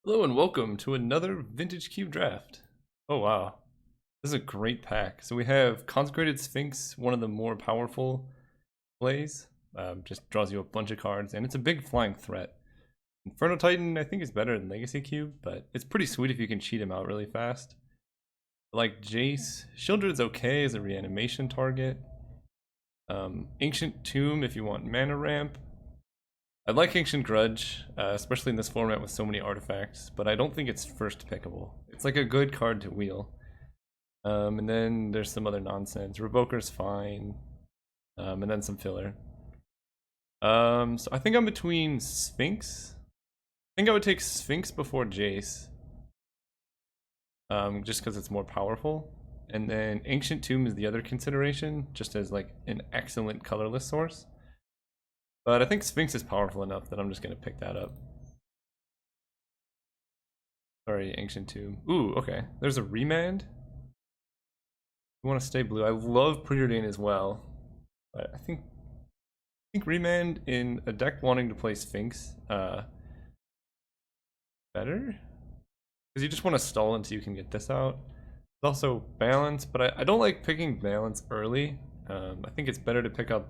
Hello and welcome to another Vintage Cube draft. Oh wow, this is a great pack. So we have Consecrated Sphinx, one of the more powerful plays. Just draws you a bunch of cards, and it's a big flying threat. Inferno Titan, I think, is better than Legacy Cube, but it's pretty sweet if you can cheat him out really fast. Like Jace, Shieldred's okay as a reanimation target. Ancient Tomb if you want mana ramp. I like Ancient Grudge, especially in this format with so many artifacts, but I don't think it's first pickable. It's like a good card to wheel. And then there's some other nonsense. Revoker's fine, and then some filler. So I think I'm between Sphinx. I think I would take Sphinx before Jace, just because it's more powerful. And then Ancient Tomb is the other consideration, just as like an excellent colorless source. But I think Sphinx is powerful enough that I'm just going to pick that up. Sorry, Ancient Tomb. Ooh, okay. There's a Remand. You want to stay blue. I love Preordain as well. But I think Remand in a deck wanting to play Sphinx better? Because you just want to stall until you can get this out. There's also Balance, but I don't like picking Balance early. I think it's better to pick up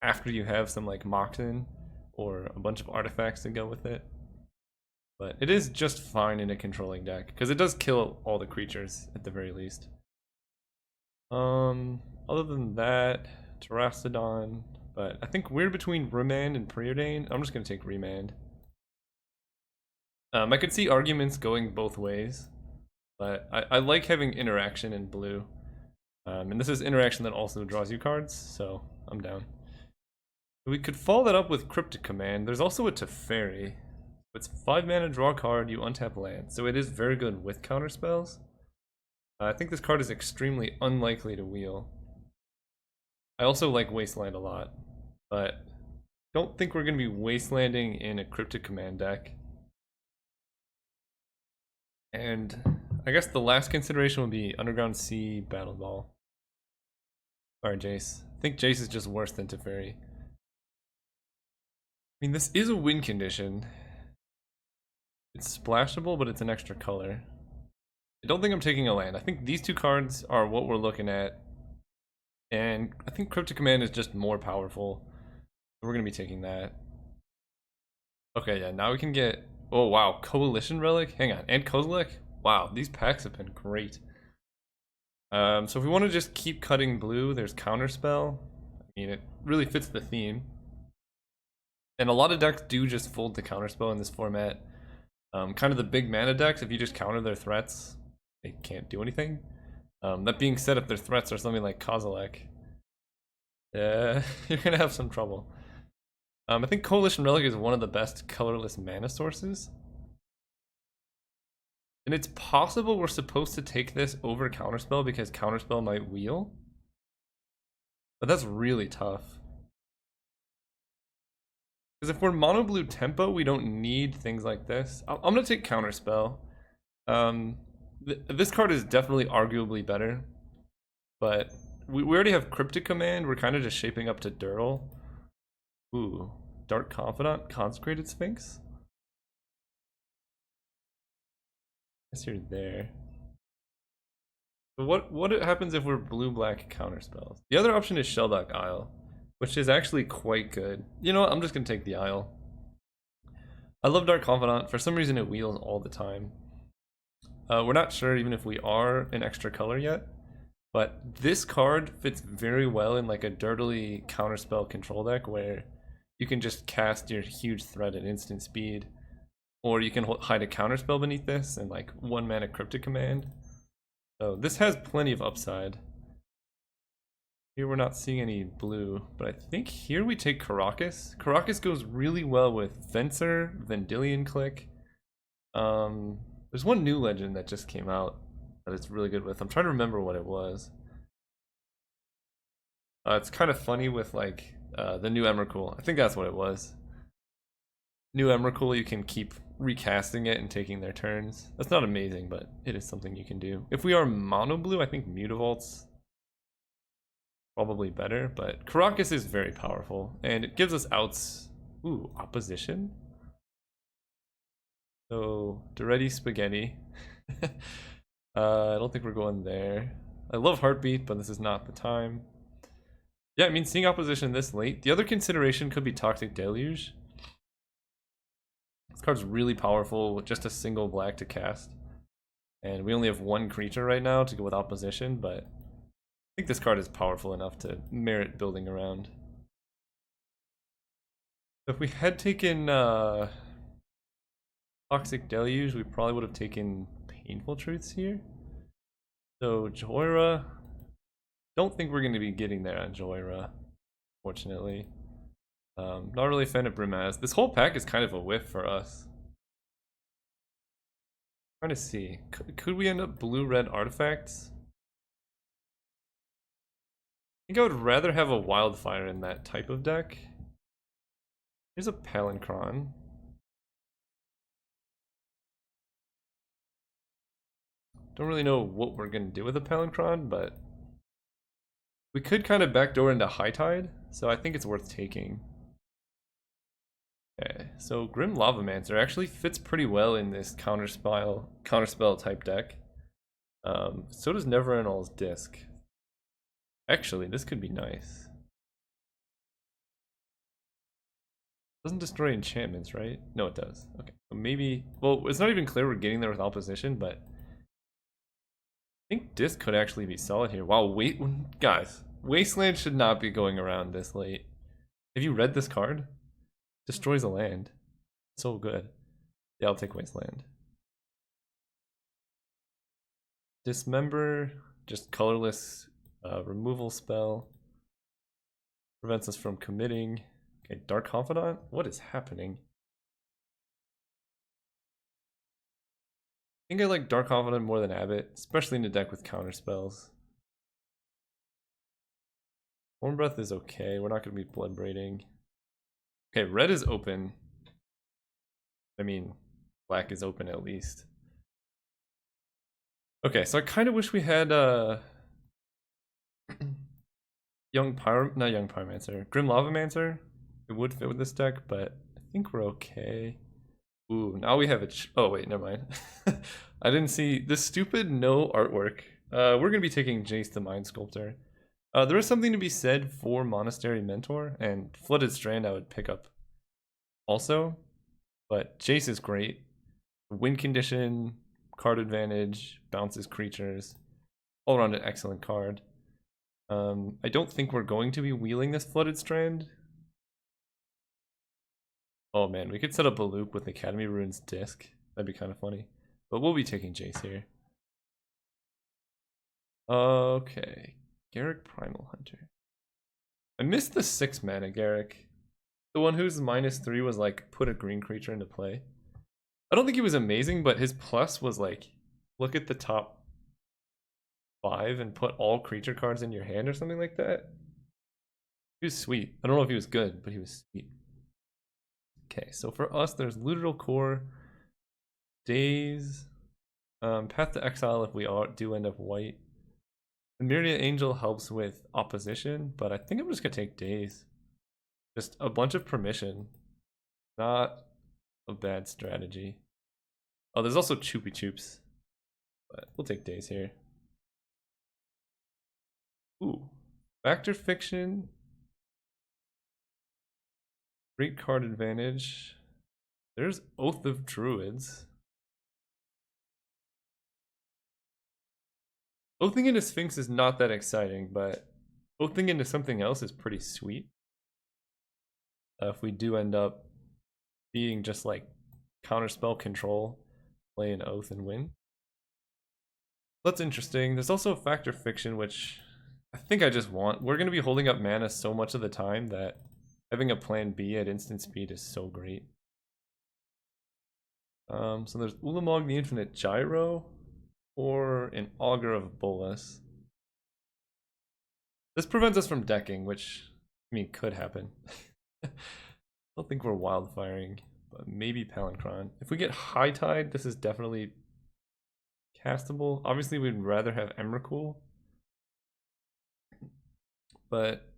after you have some like Moxen or a bunch of artifacts to go with it. But it is just fine in a controlling deck, because it does kill all the creatures at the very least. Other than that, Terrastodon, but I think we're between Remand and Preordain. I'm just gonna take Remand. I could see arguments going both ways, but I like having interaction in blue. And this is interaction that also draws you cards, so I'm down. We could follow that up with Cryptic Command. There's also a Teferi. It's 5 mana, draw a card, you untap land. So it is very good with counter spells. I think this card is extremely unlikely to wheel. I also like Wasteland a lot, but don't think we're going to be Wastelanding in a Cryptic Command deck. And I guess the last consideration would be Underground Sea, Battle Ball. Alright, Jace. I think Jace is just worse than Teferi. I mean, this is a win condition. It's splashable, but it's an extra color. I don't think I'm taking a land. I think these two cards are what we're looking at. And I think Cryptic Command is just more powerful. So we're going to be taking that. Okay, yeah, now we can get... Oh, wow. Coalition Relic? Hang on. And Kozilek? Wow, these packs have been great. So if we want to just keep cutting blue, there's Counterspell. I mean, it really fits the theme. And a lot of decks do just fold to Counterspell in this format. Kind of the big mana decks, if you just counter their threats, they can't do anything. That being said, if their threats are something like Kozilek, you're going to have some trouble. I think Coalition Relic is one of the best colorless mana sources. And it's possible we're supposed to take this over Counterspell because Counterspell might wheel. But that's really tough. Because if we're mono blue tempo, we don't need things like this. I'm going to take Counterspell. This card is definitely arguably better. But we already have Cryptic Command. We're kind of just shaping up to Durdle. Ooh, Dark Confidant, Consecrated Sphinx? I guess you're there. But what happens if we're blue-black Counterspells? The other option is Shelldock Isle, which is actually quite good. You know what? I'm just going to take the Isle. I love Dark Confidant. For some reason, it wheels all the time. We're not sure even if we are an extra color yet. But this card fits very well in like a dirtily Counterspell control deck where you can just cast your huge threat at instant speed. Or you can hide a Counterspell beneath this and like 1 mana Cryptic Command. So this has plenty of upside. Here we're not seeing any blue, but I think here we take Karakas. Karakas goes really well with Fencer, Vendilion Click. There's one new legend that just came out that it's really good with. I'm trying to remember what it was. It's kind of funny with like the new Emrakul. I think that's what it was. New Emrakul, you can keep recasting it and taking their turns. That's not amazing, but it is something you can do. If we are mono blue, I think Mutavault's probably better, but Karakas is very powerful, and it gives us outs. Ooh, opposition? So, Duretti Spaghetti. I don't think we're going there. I love Heartbeat, but this is not the time. Yeah, I mean, seeing opposition this late. The other consideration could be Toxic Deluge. This card's really powerful with just a single black to cast. And we only have one creature right now to go with opposition, but I think this card is powerful enough to merit building around. So if we had taken Toxic Deluge, we probably would have taken Painful Truths here. So Joyra, don't think we're going to be getting there on Joyra, fortunately. Not really a fan of Brimaz. This whole pack is kind of a whiff for us. Trying to see, could we end up blue-red artifacts? I think I would rather have a Wildfire in that type of deck. Here's a Palinchron. Don't really know what we're going to do with a Palinchron, but we could kind of backdoor into High Tide, so I think it's worth taking. Okay, so Grim Lavamancer actually fits pretty well in this counterspell type deck. So does Neverendal's Disc. Actually, this could be nice. Doesn't destroy enchantments, right? No, it does. Okay, so maybe... Well, it's not even clear we're getting there with opposition, but I think Disc could actually be solid here. Wow, wait, guys, Wasteland should not be going around this late. Have you read this card? Destroys a land. So good. Yeah, I'll take Wasteland. Dismember, just colorless removal spell. Prevents us from committing. Okay, Dark Confidant? What is happening? I think I like Dark Confidant more than Abbot, especially in a deck with counter spells. Warm Breath is okay, we're not going to be Blood Braiding. Okay, red is open. I mean, black is open at least. Okay, so I kind of wish we had Grim Lavamancer. It would fit with this deck, but I think we're okay. Ooh, now we have it. Oh wait, never mind. I didn't see this stupid no artwork. We're gonna be taking Jace the Mind Sculptor. There is something to be said for Monastery Mentor, and Flooded Strand I would pick up also, but Jace is great. Win condition, card advantage, bounces creatures, all around an excellent card. I don't think we're going to be wheeling this Flooded Strand. Oh man, we could set up a loop with Academy Ruins Disc. That'd be kind of funny. But we'll be taking Jace here. Okay. Garruk Primal Hunter. I missed the 6 mana Garruk. The one whose -3 was like, put a green creature into play. I don't think he was amazing, but his plus was like, look at the top 5 and put all creature cards in your hand or something like that. He was sweet. I don't know if he was good, but he was sweet. Okay, so for us, there's Literal Core, Daze, Path to Exile if we do end up white. The Myriad Angel helps with opposition, but I think I'm just going to take Daze. Just a bunch of permission. Not a bad strategy. Oh, there's also Choopy Choops, but we'll take Daze here. Ooh, Factor Fiction. Great card advantage. There's Oath of Druids. Oathing into Sphinx is not that exciting, but oathing into something else is pretty sweet. If we do end up being just like counterspell control, play an oath and win. That's interesting. There's also Factor Fiction, which I think I just want. We're going to be holding up mana so much of the time that having a plan B at instant speed is so great. So there's Ulamog the Infinite Gyro or an Augur of Bolas. This prevents us from decking, which, I mean, could happen. I don't think we're wildfiring, but maybe Palinchron. If we get High Tide, this is definitely castable. Obviously, we'd rather have Emrakul, but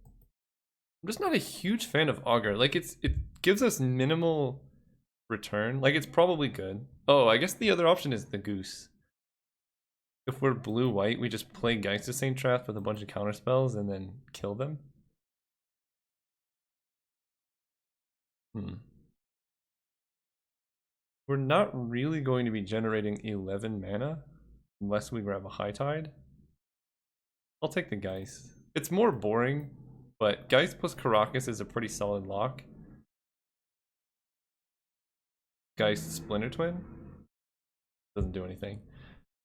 I'm just not a huge fan of Augur. Like, it gives us minimal return. Like, it's probably good. Oh, I guess the other option is the goose. If we're blue-white, we just play Geister Saint Trap with a bunch of counter spells and then kill them. We're not really going to be generating 11 mana unless we grab a High Tide. I'll take the Geist. It's more boring, but Geist plus Karakas is a pretty solid lock. Geist Splinter Twin doesn't do anything.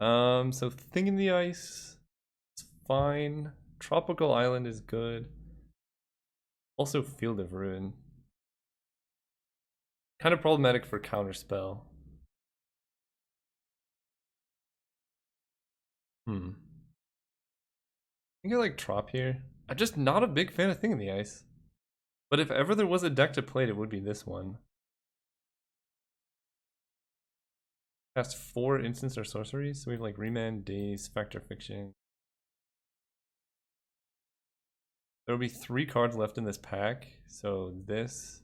So Thing in the Ice is fine. Tropical Island is good. Also Field of Ruin. Kind of problematic for Counterspell. I think I like Trop here. I'm just not a big fan of Thing in the Ice. But if ever there was a deck to play, it would be this one. Cast 4 instants or sorceries. So we have like Remand, Daze, Factor Fiction. There will be 3 cards left in this pack. So this.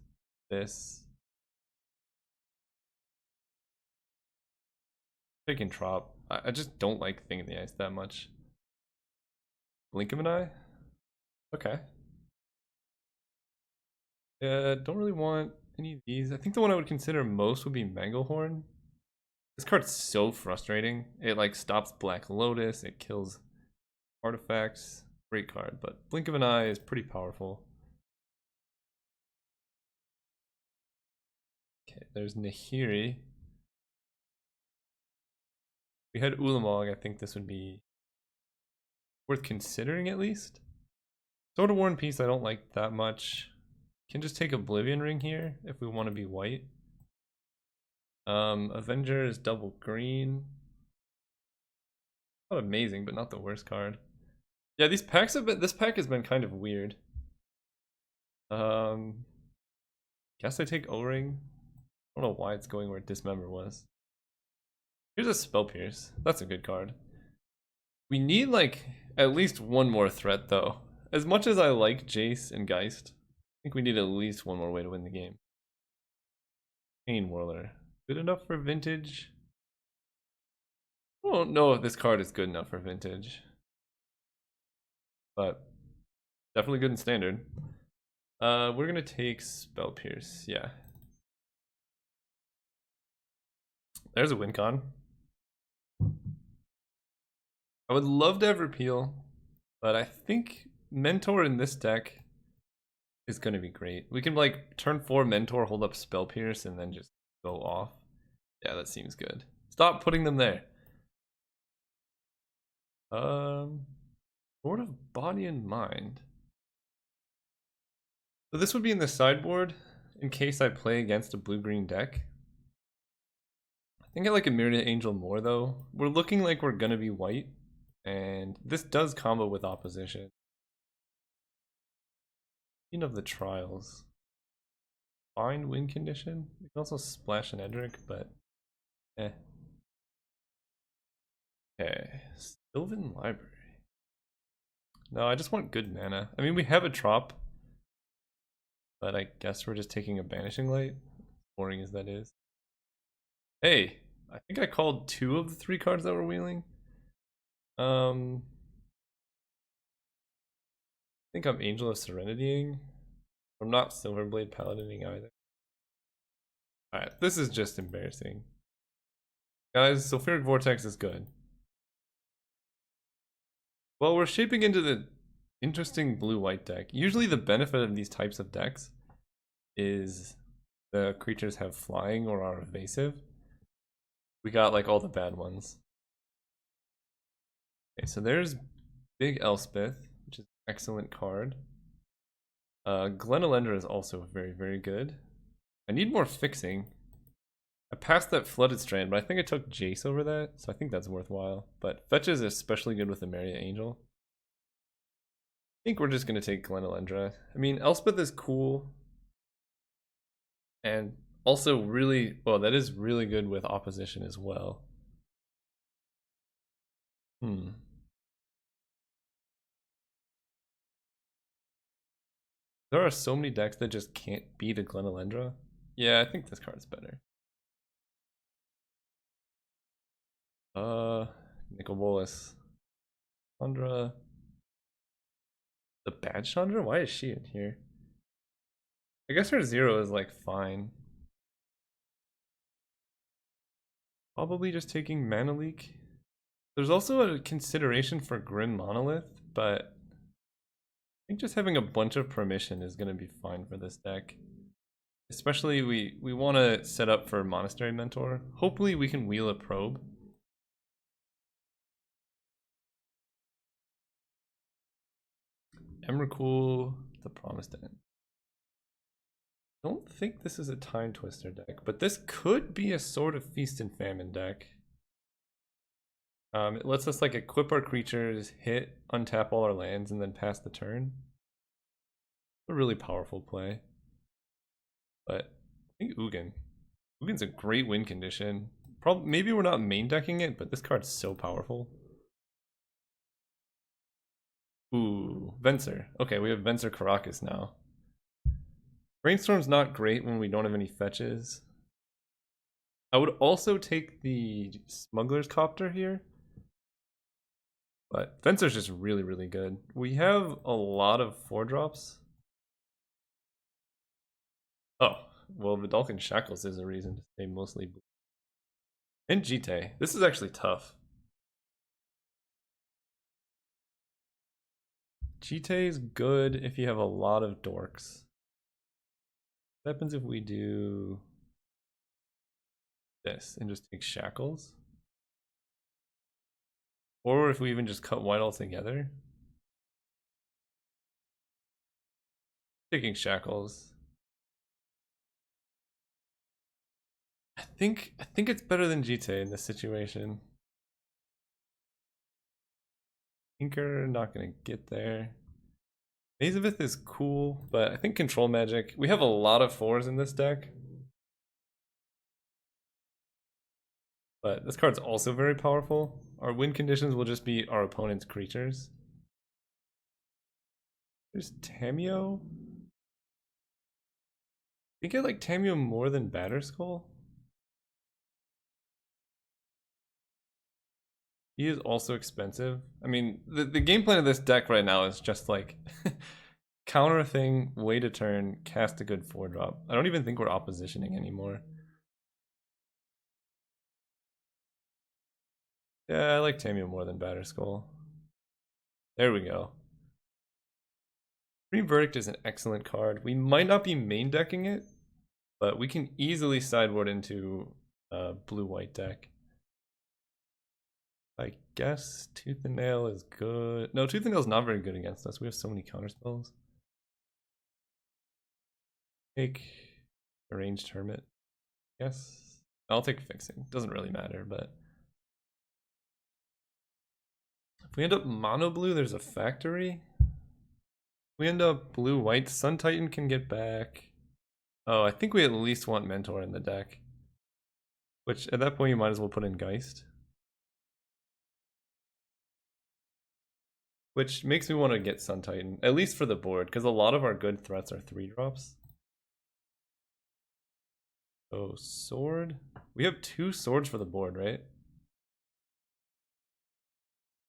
Taking Trop. I just don't like Thing in the Ice that much. Blink of an Eye? Okay. Don't really want any of these. I think the one I would consider most would be Manglehorn. This card's so frustrating. It like stops Black Lotus, it kills artifacts. Great card, but Blink of an Eye is pretty powerful. Okay, there's Nahiri. We had Ulamog, I think this would be worth considering at least. Sword of War and Peace I don't like that much. Can just take Oblivion Ring here if we want to be white. Avenger is double green. Not amazing, but not the worst card. Yeah, these packs have been. This pack has been kind of weird. Guess I take O-Ring. I don't know why it's going where Dismember was. Here's a Spell Pierce. That's a good card. We need like at least one more threat though. As much as I like Jace and Geist, I think we need at least one more way to win the game. Pain Whirler. Good enough for Vintage? I don't know if this card is good enough for Vintage. But definitely good in Standard. We're gonna take Spell Pierce, yeah. There's a win con. I would love to have Repeal, but I think Mentor in this deck is gonna be great. We can like turn 4 Mentor, hold up Spell Pierce, and then just go off. Yeah, that seems good. Stop putting them there. Sword of Body and Mind. So this would be in the sideboard in case I play against a blue-green deck. I think I like a Myriad Angel more though. We're looking like we're gonna be white, and this does combo with opposition. Speaking of the trials, find win condition. We can also splash an Edric, but eh. Okay, Sylvan Library. No, I just want good mana. I mean, we have a Trop, but I guess we're just taking a Banishing Light, boring as that is. Hey, I think I called 2 of the 3 cards that we're wheeling. I think I'm Angel of Serenitying. I'm not Silverblade Paladining either. Alright, this is just embarrassing. Guys, Sulfuric Vortex is good. Well, we're shaping into the interesting blue-white deck. Usually the benefit of these types of decks is the creatures have flying or are evasive. We got like all the bad ones. Okay, so there's Big Elspeth, which is an excellent card. Glenelendra is also very, very good. I need more fixing. I passed that Flooded Strand, but I think I took Jace over that, so I think that's worthwhile. But Fetch is especially good with the Myriad Angel. I think we're just going to take Glenelendra. I mean, Elspeth is cool. And also really, well, that is really good with opposition as well. There are so many decks that just can't beat a Glenelendra. Yeah, I think this card's better. Nicol Bolas. Chandra. The bad Chandra? Why is she in here? I guess her 0 is like fine. Probably just taking Mana Leak. There's also a consideration for Grim Monolith, but I think just having a bunch of permission is going to be fine for this deck. Especially we want to set up for Monastery Mentor. Hopefully we can wheel a probe. Emrakul, the Promised End. I don't think this is a Time Twister deck, but this could be a sort of Feast and Famine deck. It lets us like equip our creatures, hit, untap all our lands, and then pass the turn. A really powerful play. But I think Ugin. Ugin's a great win condition. Probably maybe we're not main decking it, but this card's so powerful. Ooh, Venser. Okay, we have Venser Caracas now. Brainstorm's not great when we don't have any fetches. I would also take the Smuggler's Copter here. But Venser's just really, really good. We have a lot of 4-drops. Oh, well, Vidalcan Shackles is a reason to stay mostly blue. And Jite. This is actually tough. Jite is good if you have a lot of dorks. What happens if we do this and just take Shackles? Or if we even just cut white altogether? Taking Shackles. I think it's better than Jite in this situation. Tinker, not gonna get there. Mazavith is cool, but I think Control Magic. We have a lot of 4s in this deck. But this card's also very powerful. Our win conditions will just be our opponent's creatures. There's Tamiyo. I think I like Tamiyo more than Batterskull. He is also expensive. I mean, the game plan of this deck right now is just like counter a thing, wait a turn, cast a good 4-drop. I don't even think we're oppositioning anymore. Yeah, I like Tamiyo more than Batterskull. There we go. Green Verdict is an excellent card. We might not be main decking it, but we can easily sideboard into a blue-white deck. I guess Tooth and Nail is good. No, Tooth and Nail is not very good against us. We have so many counterspells. Take Arranged Hermit. Yes. I'll take Fixing. Doesn't really matter, but if we end up mono blue, there's a factory. If we end up blue white, Sun Titan can get back. Oh, I think we at least want Mentor in the deck. Which at that point you might as well put in Geist. Which makes me want to get Sun Titan, at least for the board, because a lot of our good threats are 3-drops. Oh, sword. We have 2 swords for the board, right?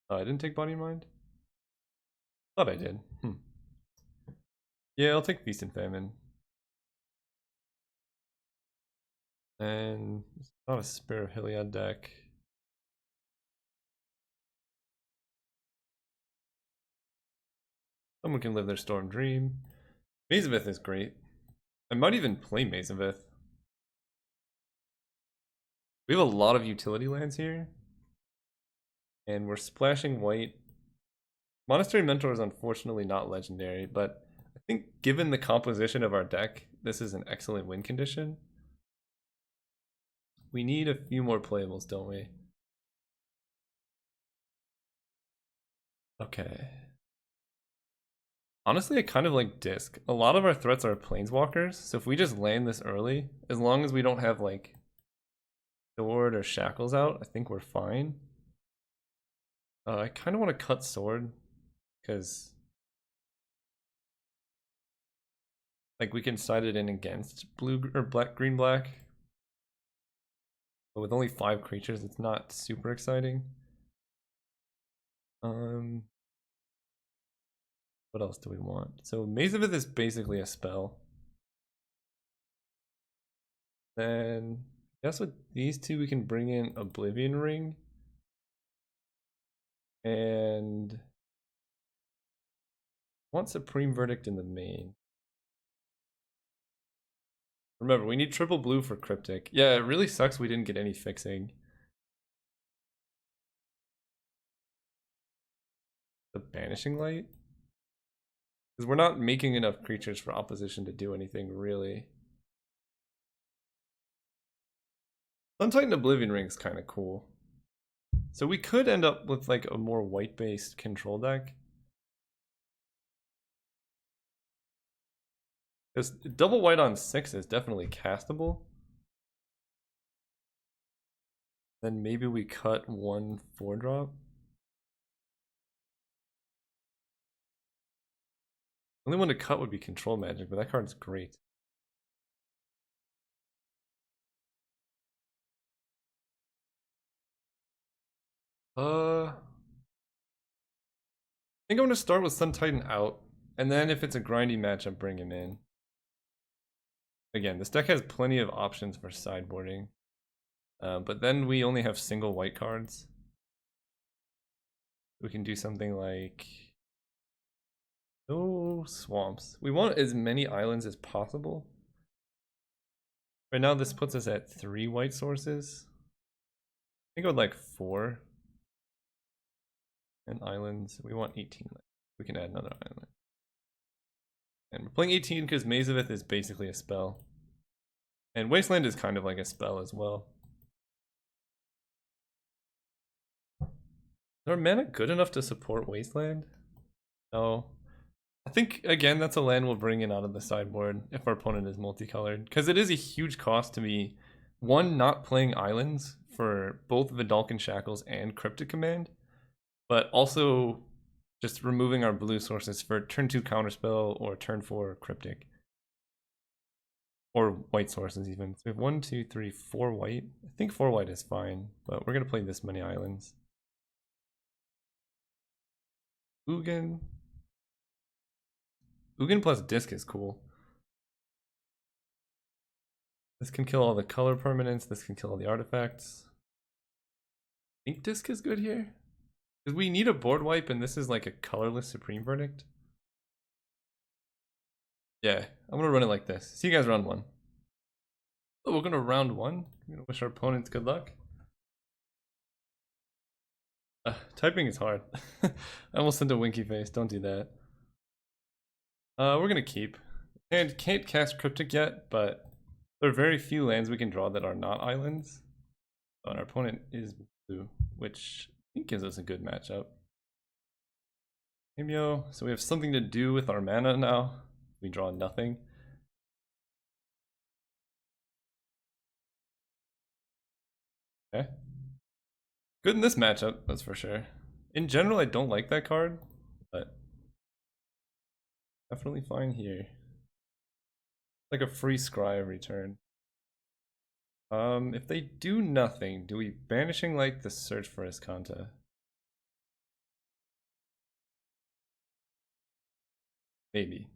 Oh, I didn't take Body and Mind? Thought I did. Yeah, I'll take Feast and Famine. And it's not a Spear of Heliod deck. Someone can live their Storm Dream. Mazavith is great. I might even play Mazavith. We have a lot of utility lands here. And we're splashing white. Monastery Mentor is unfortunately not legendary, but I think given the composition of our deck, this is an excellent win condition. We need a few more playables, don't we? Okay. Honestly, I kind of like Disc. A lot of our threats are Planeswalkers, so if we just land this early, as long as we don't have like Sword or Shackles out, I think we're fine. I kind of want to cut Sword, because like we can side it in against blue or black, green, black. But with only 5 creatures, it's not super exciting. What else do we want? So Maze of Ith is basically a spell. Then I guess with these two we can bring in Oblivion Ring. And I want Supreme Verdict in the main. Remember, we need triple blue for Cryptic. Yeah, it really sucks we didn't get any fixing. The Banishing Light? Because we're not making enough creatures for opposition to do anything, really. Sun-Titan Oblivion Ring is kind of cool. So we could end up with like a more white-based control deck. Because double white on 6 is definitely castable. Then maybe we cut 1 4-drop. Only one to cut would be Control Magic, but that card's great. I think I'm gonna start with Sun Titan out, and then if it's a grindy matchup, bring him in. Again, this deck has plenty of options for sideboarding, but then we only have single white cards. We can do something like no swamps. We want as many islands as possible. Right now, this puts us at 3 white sources. I think I would like 4. And islands, we want 18. We can add another island. And we're playing 18 because Maze of Ith is basically a spell. And Wasteland is kind of like a spell as well. Is our mana good enough to support Wasteland? No. I think, again, that's a land we'll bring in out of the sideboard if our opponent is multicolored. Because it is a huge cost to be, one, not playing islands for both Vidalcan Shackles and Cryptic Command, but also just removing our blue sources for turn 2 counterspell or turn 4 Cryptic. Or white sources even. So we have 1, 2, 3, 4 white. I think 4 white is fine, but we're going to play this many islands. Ugin. Ugin plus Disc is cool. This can kill all the color permanents. This can kill all the artifacts. I think Disc is good here. Because we need a board wipe and this is like a colorless Supreme Verdict. Yeah, I'm going to run it like this. See you guys round 1. Oh, we're going to round 1. I'm going to wish our opponents good luck. Typing is hard. I almost sent a winky face. Don't do that. We're going to keep. And can't cast Cryptic yet, but there are very few lands we can draw that are not islands. And our opponent is blue, which I think gives us a good matchup. Tamiyo, so we have something to do with our mana now. We draw nothing. Okay. Good in this matchup, that's for sure. In general, I don't like that card, but definitely fine here. Like a free scry every turn. If they do nothing, do we Banishing Light the Search for Escanta? Maybe.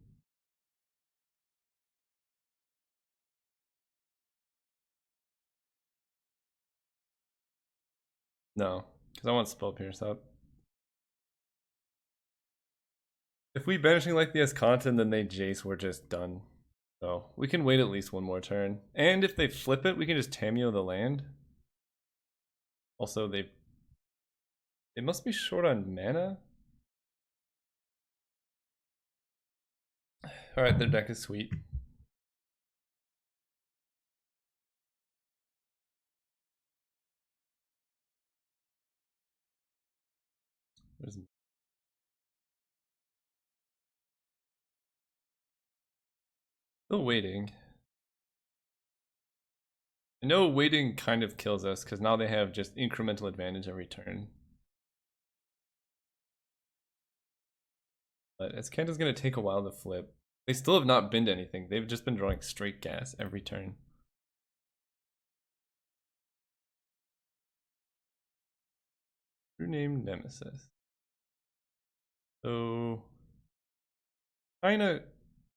No, because I want Spell Pierce up. If we Banishing Light the Escanta and then they Jace, we're just done. So we can wait at least one more turn. And if they flip it, we can just Tamiyo the land. Also, they must be short on mana. Alright, their deck is sweet. Still waiting. I know waiting kind of kills us because now they have just incremental advantage every turn. But Escanta's going to take a while to flip. They still have not binned anything. They've just been drawing straight gas every turn. True name Nemesis. So kinda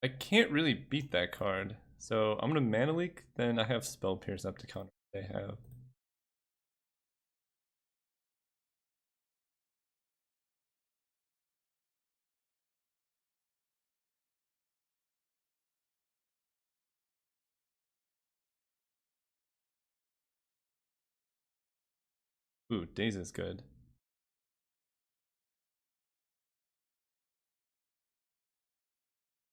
I can't really beat that card. So I'm gonna Mana Leak, then I have Spell Pierce up to counter what they have. Ooh, Daze is good.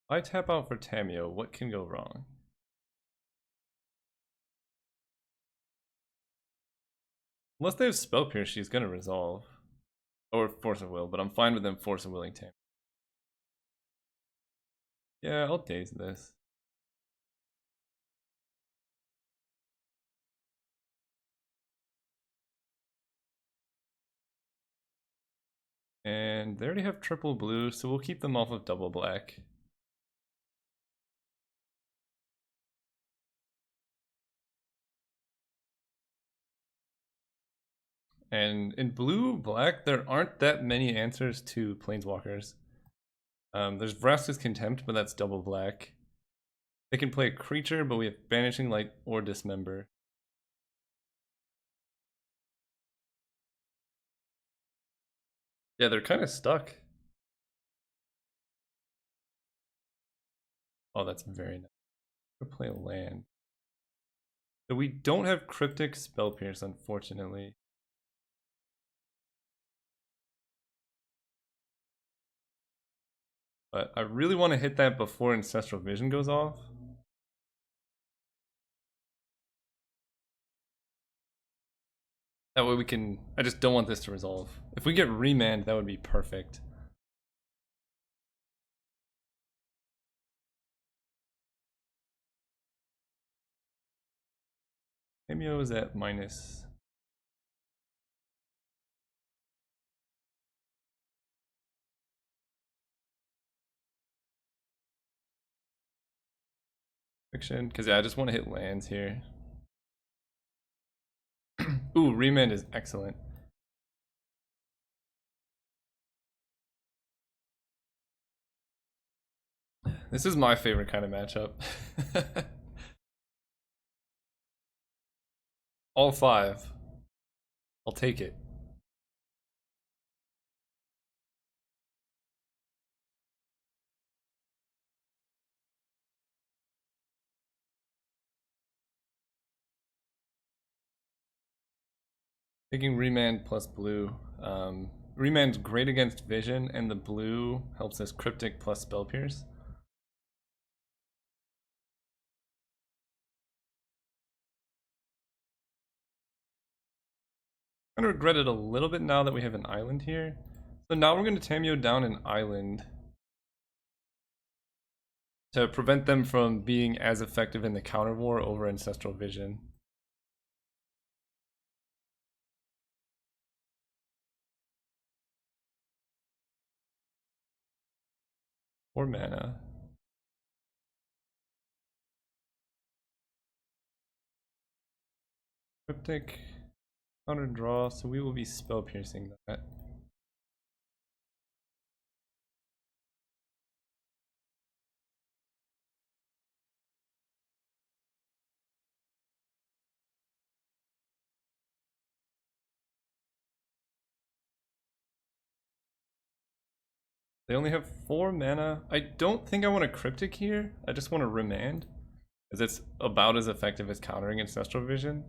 I tap out for Tamiyo, what can go wrong? Unless they have Spell Pierce, she's gonna resolve. Or Force of Will, but I'm fine with them Force of Willing Tamiyo. Yeah, I'll Daze this. And they already have triple blue, so we'll keep them off of double black. And in blue, black, there aren't that many answers to Planeswalkers. There's Vraska's Contempt, but that's double black. They can play a creature, but we have Banishing Light or Dismember. Yeah, they're kind of stuck. Oh, that's very nice. Go play a land. So we don't have Cryptic Spell Pierce, unfortunately. But I really want to hit that before Ancestral Vision goes off. That way we can... I just don't want this to resolve. If we get Remand, that would be perfect. Tamiyo is at minus... Fiction, because yeah, I just want to hit lands here. Ooh, Remand is excellent. This is my favorite kind of matchup. All 5. I'll take it. Taking Remand plus blue. Remand's great against Vision, and the blue helps us Cryptic plus Spell Pierce. I'm gonna regret it a little bit now that we have an island here. So now we're gonna Tamiyo down an island to prevent them from being as effective in the counter war over Ancestral Vision. Or mana. Cryptic, counter draw, so we will be spell piercing that. They only have 4 mana. I don't think I want a Cryptic here. I just want a Remand, because it's about as effective as countering Ancestral Vision.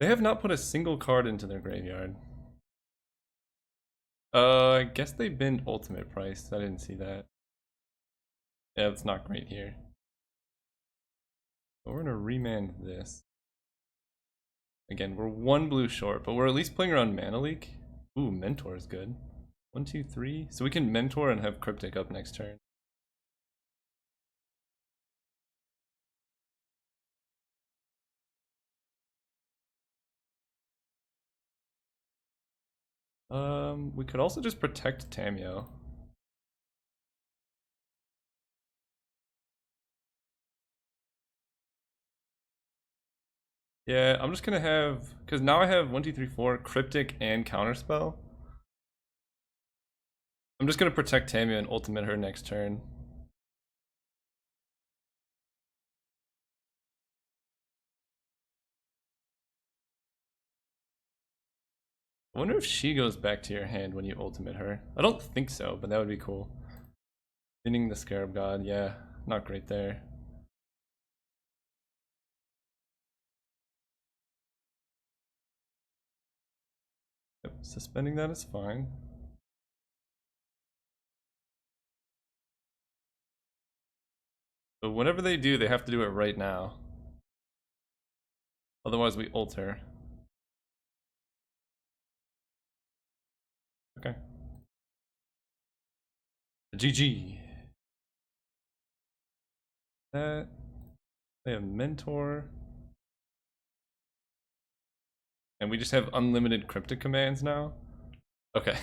They have not put a single card into their graveyard. I guess they binned Ultimate Price. I didn't see that. Yeah, it's not great here. But we're gonna Remand this. Again, we're 1 blue short, but we're at least playing around Mana Leak. Ooh, Mentor is good. 1, 2, 3. So we can Mentor and have Cryptic up next turn. We could also just protect Tamiyo. Yeah, I'm just gonna have, because now I have 1, 2, 3, 4 cryptic and counterspell. I'm just gonna protect Tamiyo and ultimate her next turn. I wonder if she goes back to your hand when you ultimate her. I don't think so, but that would be cool. Winning the Scarab God, yeah, not great there. Yep, suspending that is fine. But whenever they do, they have to do it right now. Otherwise we ult her. Okay. GG. That. They have Mentor. And we just have unlimited cryptic commands now? Okay.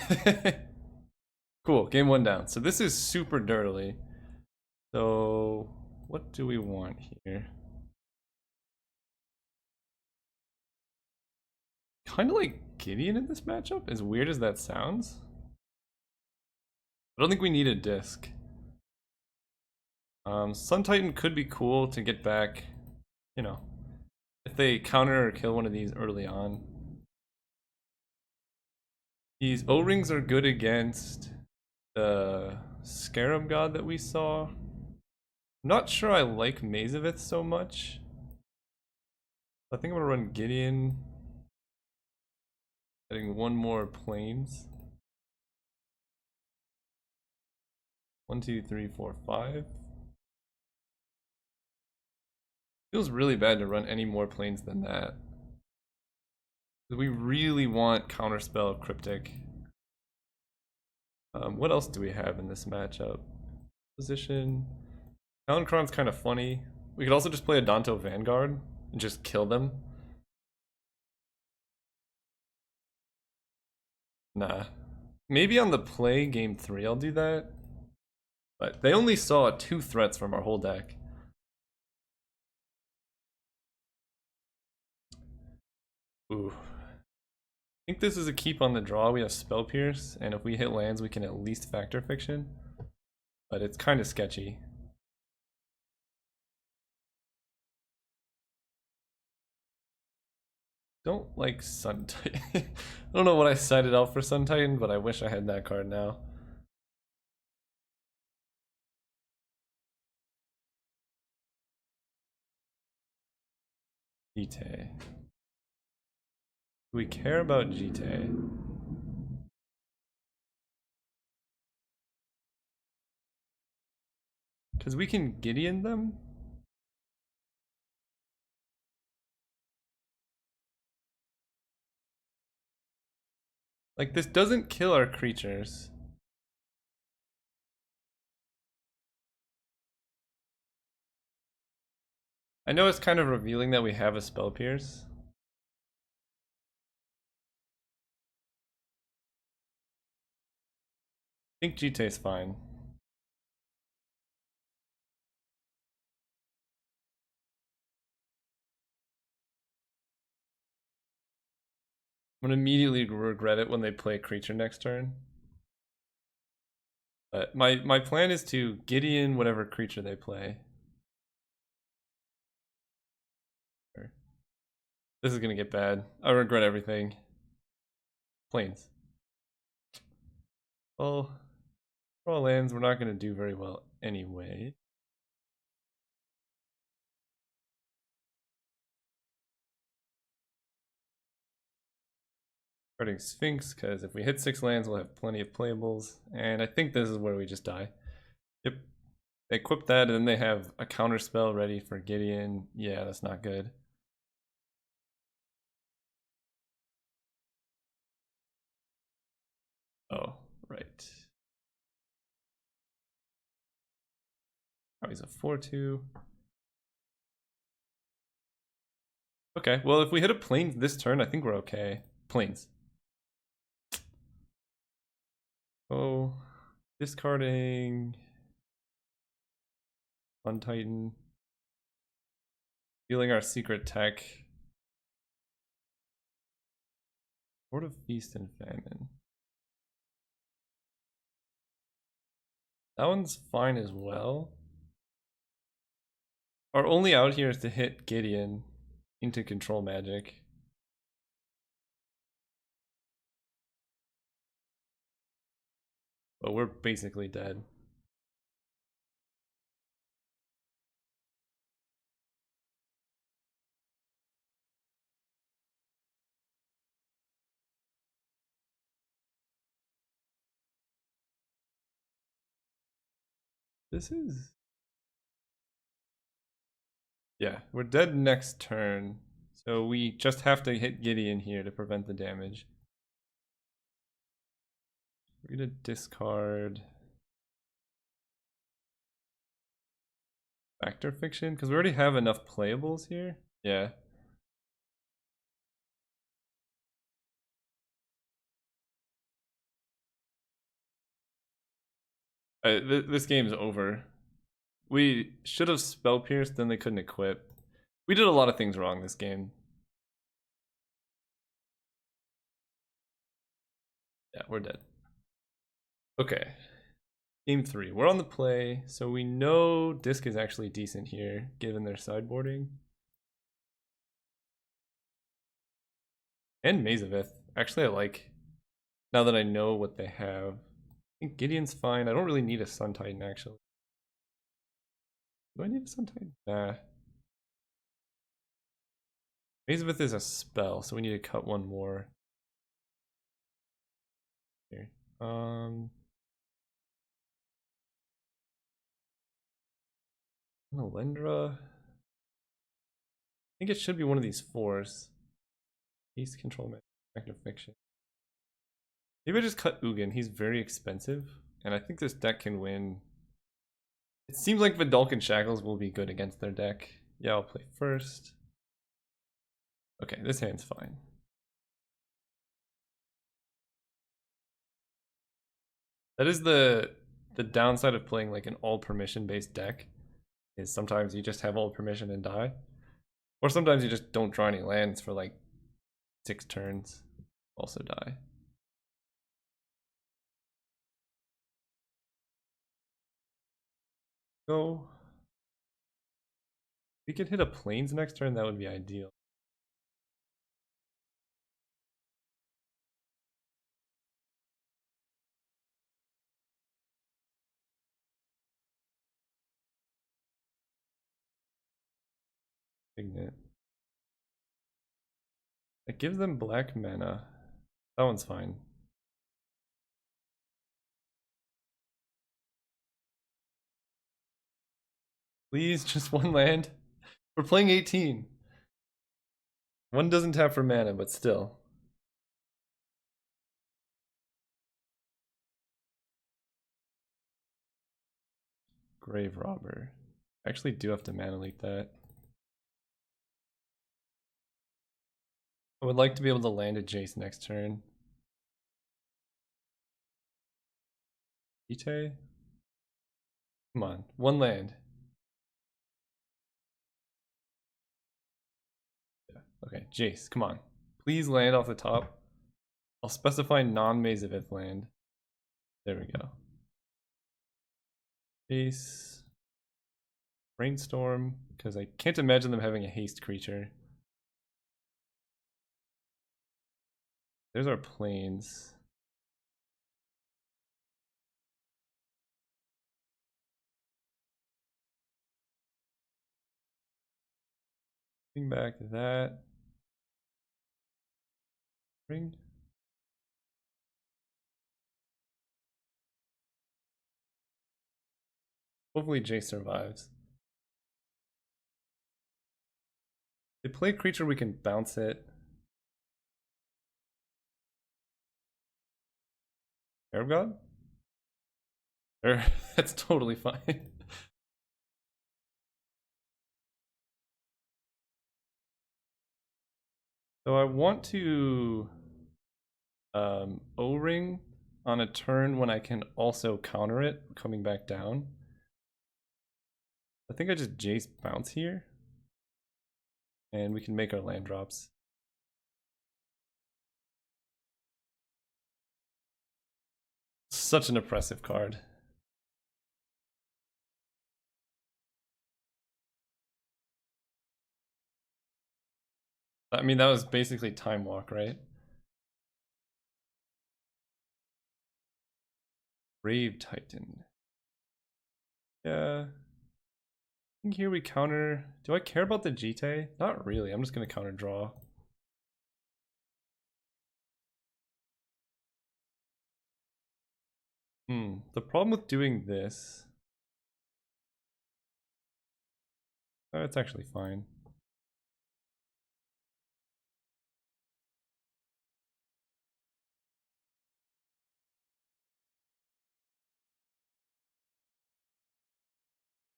Cool, game 1 down. So this is super dirtily. So what do we want here? Kind of like Gideon in this matchup, as weird as that sounds. I don't think we need a disc. Sun Titan could be cool to get back, you know, if they counter or kill one of these early on. These O-rings are good against the Scarab God that we saw. I'm not sure I like Mazavith so much. I think I'm gonna run Gideon. Getting one more planes. 1, 2, 3, 4, 5. Feels really bad to run any more planes than that. We really want counterspell cryptic. What else do we have in this matchup? Position. Talancron's kind of funny. We could also just play a Danto Vanguard and just kill them. Nah. Maybe on the play game 3 I'll do that. But they only saw 2 threats from our whole deck. Ooh. I think this is a keep on the draw. We have Spell Pierce, and if we hit lands we can at least Factor Fiction. But it's kind of sketchy. Don't like Sun Titan. I don't know what I cited out for Sun Titan, but I wish I had that card now. Jite. Do we care about Jite? Because we can Gideon them? Like, this doesn't kill our creatures. I know it's kind of revealing that we have a Spell Pierce. I think Jite's fine. I'm gonna immediately regret it when they play a creature next turn. But my plan is to Gideon whatever creature they play. This is gonna get bad. I regret everything. Planes. Well, draw lands, we're not gonna do very well anyway. Starting Sphinx, because if we hit 6 lands, we'll have plenty of playables. And I think this is where we just die. Yep. They equip that, and then they have a counter spell ready for Gideon. Yeah, that's not good. Oh, right. Oh, he's a 4/2. Okay, well, if we hit a plane this turn, I think we're okay. Planes. Oh, discarding on Titan. Stealing our secret tech. Sort of Feast and Famine. That one's fine as well. Our only out here is to hit Gideon into control magic. But we're basically dead. This is... Yeah, we're dead next turn. So we just have to hit Gideon here to prevent the damage. We're gonna discard Factor Fiction because we already have enough playables here. Yeah. This game's over. We should have Spell Pierced, then they couldn't equip. We did a lot of things wrong this game. Yeah, we're dead. Okay. Game 3. We're on the play, so we know Disc is actually decent here, given their sideboarding. And Mazavith. Actually, I like, now that I know what they have. I think Gideon's fine. I don't really need a Sun Titan, actually. Do I need a Sun Titan? Nah. Mazavith is a spell, so we need to cut one more. Here. Melendra. I think it should be one of these 4s. Beast Control, Factor Fiction. Maybe I just cut Ugin. He's very expensive, and I think this deck can win. It seems like Vidalcan Shackles will be good against their deck. Yeah, I'll play first. Okay, this hand's fine. That is the downside of playing like an all permission based deck, is sometimes you just have all permission and die. Or sometimes you just don't draw any lands for like 6 turns, also die. Go. If we could hit a plains next turn, that would be ideal. Signet. It gives them black mana. That one's fine. Please, just one land. We're playing 18. One doesn't tap for mana, but still. Grave Robber. I actually do have to mana leak that. I would like to be able to land a Jace next turn. Ite? Come on, one land. Yeah. Okay, Jace, come on. Please land off the top. I'll specify non-Mazavith land. There we go. Jace. Brainstorm, because I can't imagine them having a haste creature. There's our plains. Bring back that. Ring. Hopefully Jace survives. They play a creature, we can bounce it. Arab God? That's totally fine. So I want to O-ring on a turn when I can also counter it coming back down. I think I just Jace bounce here. And we can make our land drops. such an oppressive card. I mean, that was basically Time Walk, right? Brave Titan. Yeah. I think here we counter... Do I care about the Jite? Not really, I'm just gonna counter draw. The problem with doing this... it's actually fine.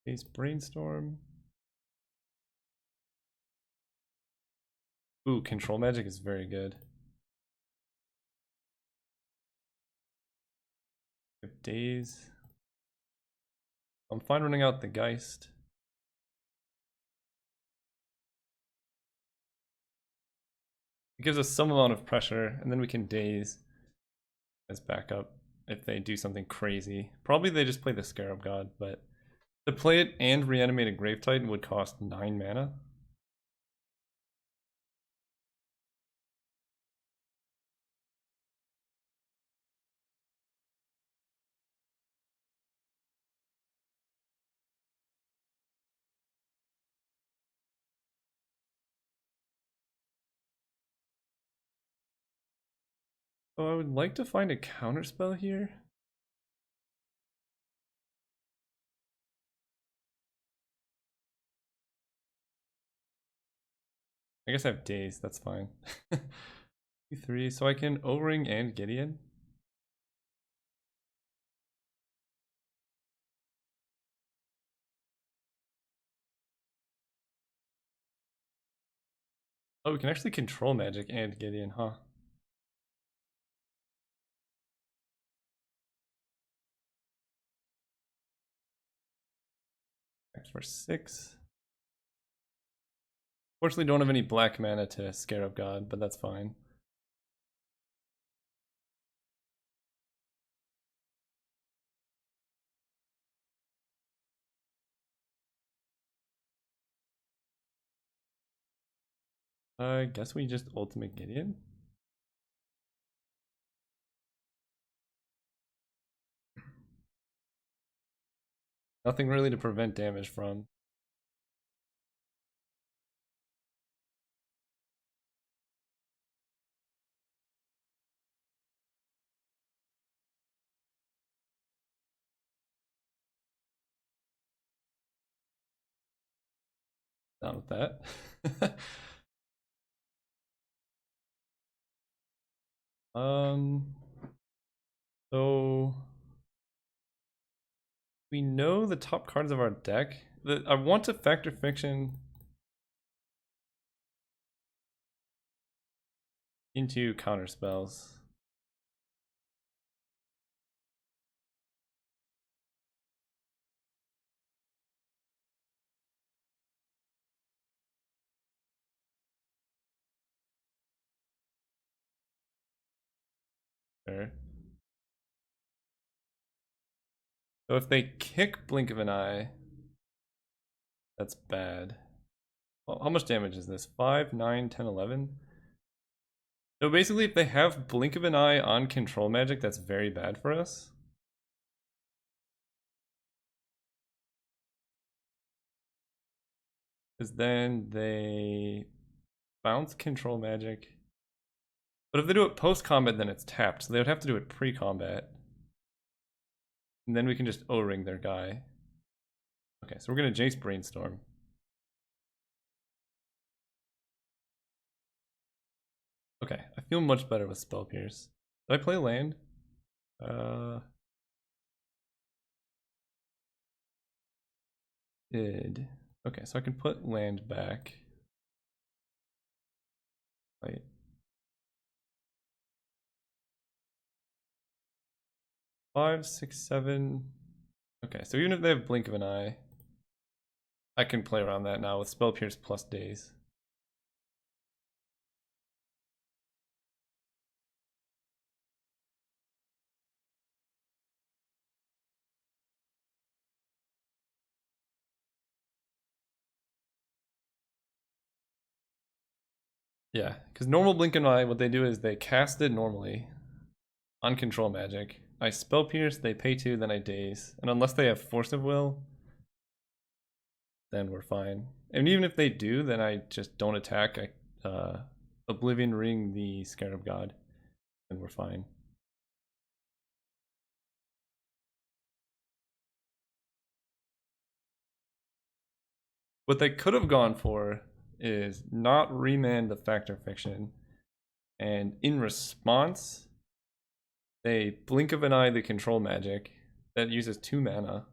Base Brainstorm. Ooh, Control Magic is very good. Days. I'm fine running out the Geist. It gives us some amount of pressure, and then we can Daze as backup if they do something crazy. Probably they just play the Scarab God, but to play it and reanimate a Grave Titan would cost 9 mana. So I would like to find a counterspell here. I guess I have Daze, that's fine. 3, so I can O-Ring and Gideon. Oh, we can actually control magic and Gideon, huh? X for 6. Fortunately, don't have any black mana to Scarab God, but that's fine. I guess we just ultimate Gideon. Nothing really to prevent damage from. Down with that. So we know the top cards of our deck. I want to factor fiction into counter spells. Sure. So if they kick Blink of an Eye, that's bad. Well, how much damage is this? 5, 9, 10, 11? So basically, if they have Blink of an Eye on control magic, that's very bad for us. Because then they bounce control magic. But if they do it post-combat, then it's tapped. So they would have to do it pre-combat. And then we can just O-ring their guy. Okay, so we're going to Jace Brainstorm. Okay, I feel much better with Spell Pierce. Did I play land? Did. Okay, so I can put land back. Wait. 5, 6, 7. Okay, so even if they have Blink of an Eye, I can play around that now with Spell Pierce plus Daze. Yeah, because normal Blink and Eye, what they do is they cast it normally on control magic. I spell pierce, they pay 2, then I daze. And unless they have Force of Will, then we're fine. And even if they do, then I just don't attack. I Oblivion Ring the Scarab God, and we're fine. What they could have gone for is not remand the Fact or Fiction, and in response, they blink of an eye the control magic that uses 2 mana,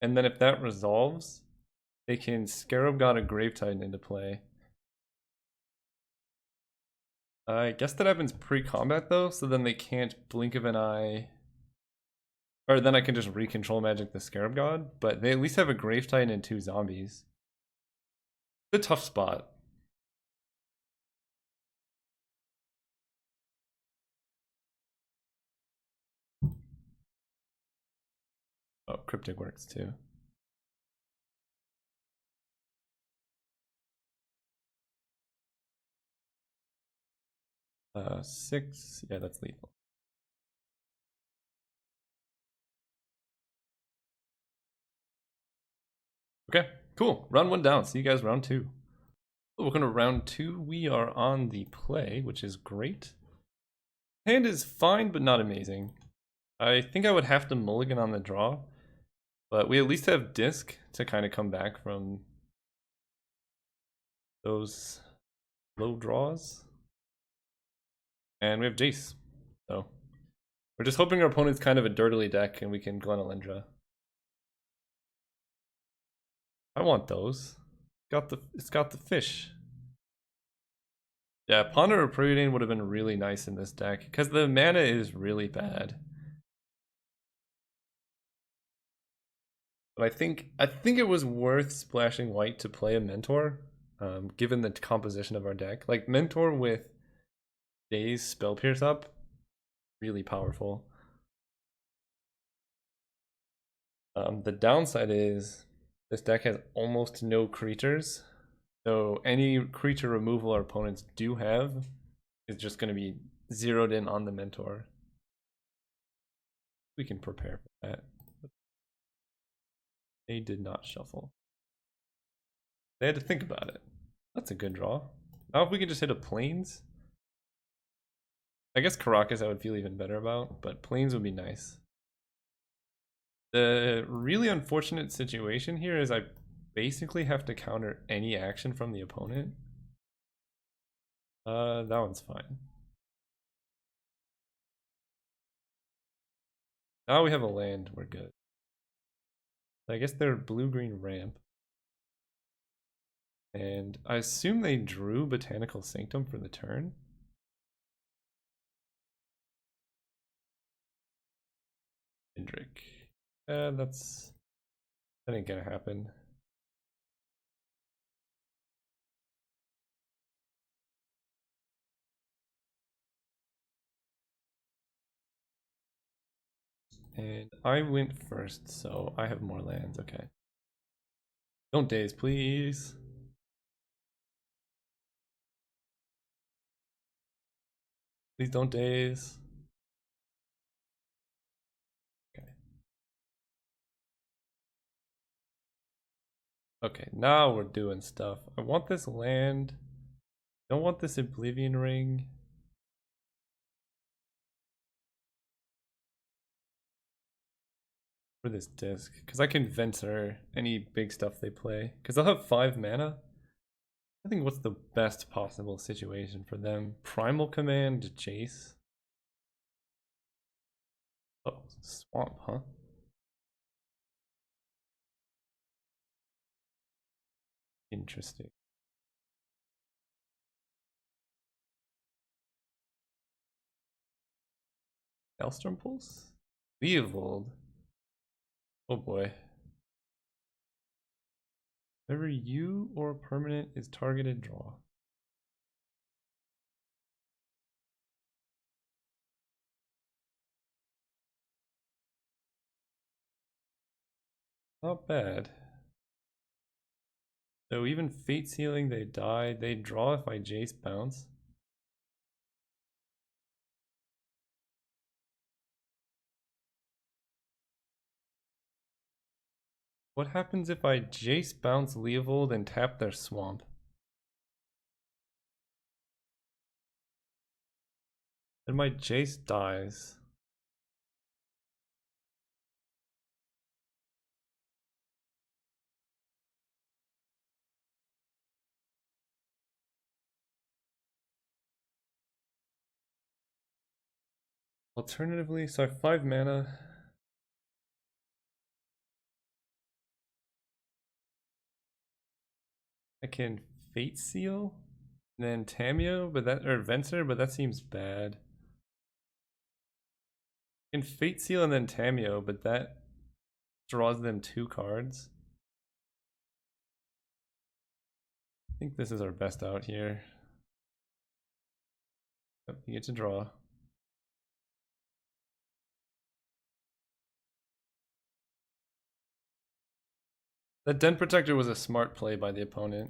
and then if that resolves, they can Scarab God a Grave Titan into play. I guess that happens pre-combat though, so then they can't blink of an eye. Or then I can just re-control magic the Scarab God, but they at least have a Grave Titan and 2 zombies. It's a tough spot. Oh, Cryptic works too. Six, yeah, that's lethal. Okay, cool. Round 1 down. See you guys round 2. Welcome to round 2. We are on the play, which is great. Hand is fine, but not amazing. I think I would have to mulligan on the draw, but we at least have disc to kind of come back from those low draws. And we have Jace. So we're just hoping our opponent's kind of a dirtily deck and we can Glen Elendra. I want those. It's got the fish. Yeah, Ponder or Preordain would have been really nice in this deck because the mana is really bad. But I think it was worth splashing white to play a Mentor, given the composition of our deck. Like Mentor with Daze Spell Pierce up, really powerful. The downside is this deck has almost no creatures, so any creature removal our opponents do have is just going to be zeroed in on the Mentor. We can prepare for that. They did not shuffle. They had to think about it. That's a good draw. Now if we could just hit a Plains. I guess Caracas I would feel even better about, but Plains would be nice. The really unfortunate situation here is I basically have to counter any action from the opponent. That one's fine. Now we have a land, we're good. I guess they're blue-green ramp. And I assume they drew Botanical Sanctum for the turn. Hendrick. That ain't gonna happen. And I went first, so I have more lands, okay. Don't daze, please. Please don't daze. Okay. Okay, now we're doing stuff. I want this land. Don't want this Oblivion Ring. For this disc, because I can Venser any big stuff they play. Because they'll have 5 mana. I think what's the best possible situation for them? Primal Command, Jace. Oh, Swamp, huh? Interesting. Maelstrom Pulse? Leovold. Oh boy. Whenever you or a permanent is targeted, draw. Not bad. So even Fate Sealing, they die. They draw if I Jace bounce. What happens if I Jace bounce Leovold and tap their swamp? Then my Jace dies. Alternatively, so I have 5 mana. I can Fate Seal, and then Tamiyo, but that or Venser, but that seems bad. I can Fate Seal and then Tamiyo, but that draws them 2 cards. I think this is our best out here. Yep, you get to draw. That Den Protector was a smart play by the opponent.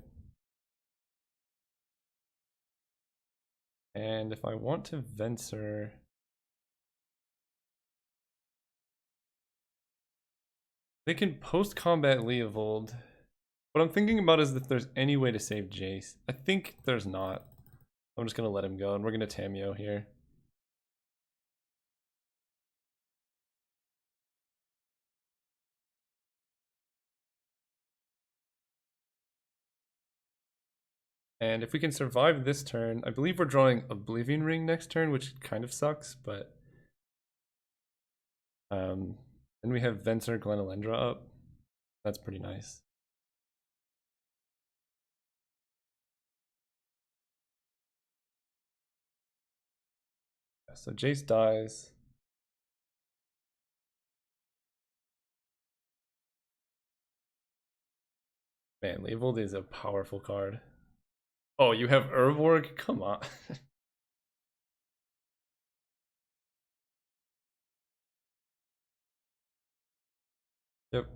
And if I want to Venser, they can post-combat Leovold. What I'm thinking about is if there's any way to save Jace. I think there's not. I'm just gonna let him go, and we're gonna Tamiyo here. And if we can survive this turn, I believe we're drawing Oblivion Ring next turn, which kind of sucks, but then we have Venser Glenelendra up. That's pretty nice. So Jace dies. Man, Leovold is a powerful card. Oh, you have Urborg? Come on. Yep.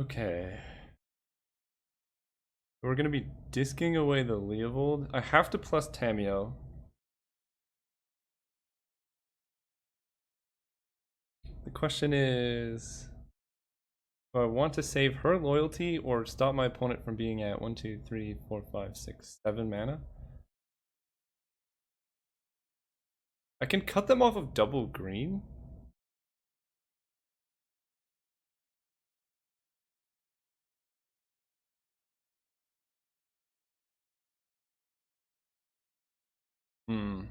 Okay. We're gonna be disking away the Leovold. I have to plus Tamiyo. The question is, do I want to save her loyalty or stop my opponent from being at 1, 2, 3, 4, 5, 6, 7 mana? I can cut them off of double green. Hmm.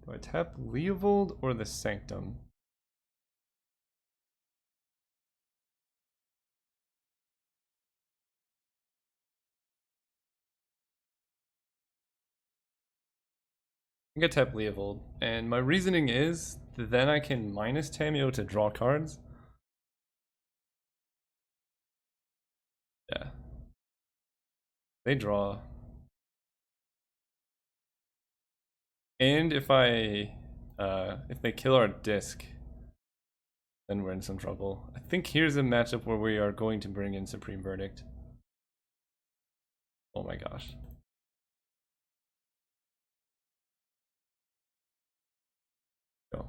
Do I tap Leovold or the Sanctum? I'm gonna tap Leovold, and my reasoning is that then I can minus Tamiyo to draw cards. Yeah. They draw. And if they kill our disc, then we're in some trouble. I think here's a matchup where we are going to bring in Supreme Verdict. Oh my gosh. Go.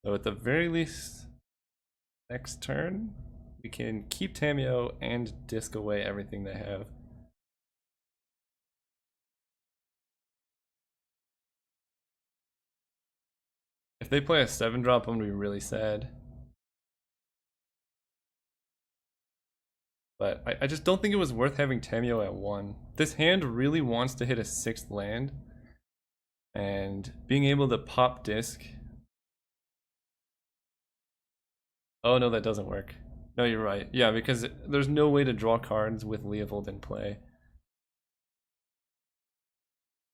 So at the very least, next turn, we can keep Tamiyo and disc away everything they have. If they play a 7-drop, I'm gonna be really sad. But I just don't think it was worth having Tamiyo at 1. This hand really wants to hit a 6th land. And being able to pop disc. Oh no, that doesn't work. No, you're right. Yeah, because there's no way to draw cards with Leovold in play.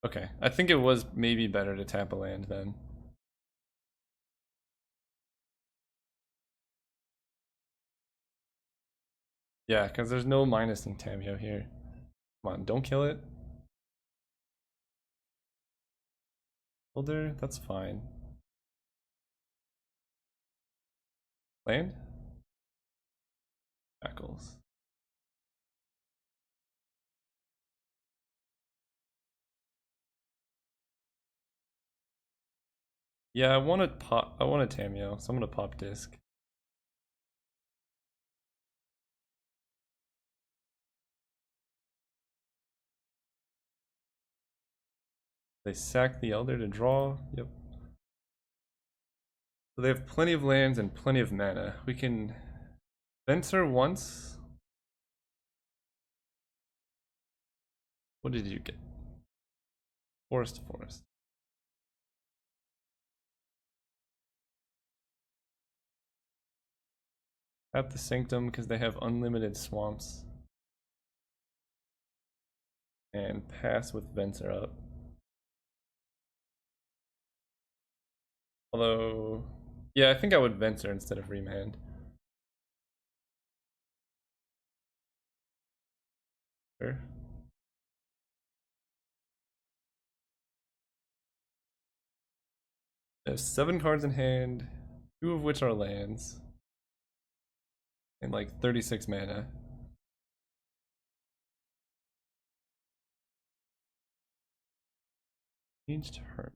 Okay, I think it was maybe better to tap a land then. Yeah, because there's no minusing Tamiyo here. Come on, don't kill it. Builder, that's fine. Land? Shackles. Yeah, I want a Tamiyo, so I'm gonna pop disc. They sack the Elder to draw. Yep. So they have plenty of lands and plenty of mana. We can Venser once. What did you get? Forest. Tap the Sanctum because they have unlimited swamps. And pass with Venser up. Although, yeah, I think I would Venser instead of Remand. Sure. There's 7 cards in hand, 2 of which are lands. And like 36 mana. Each turn.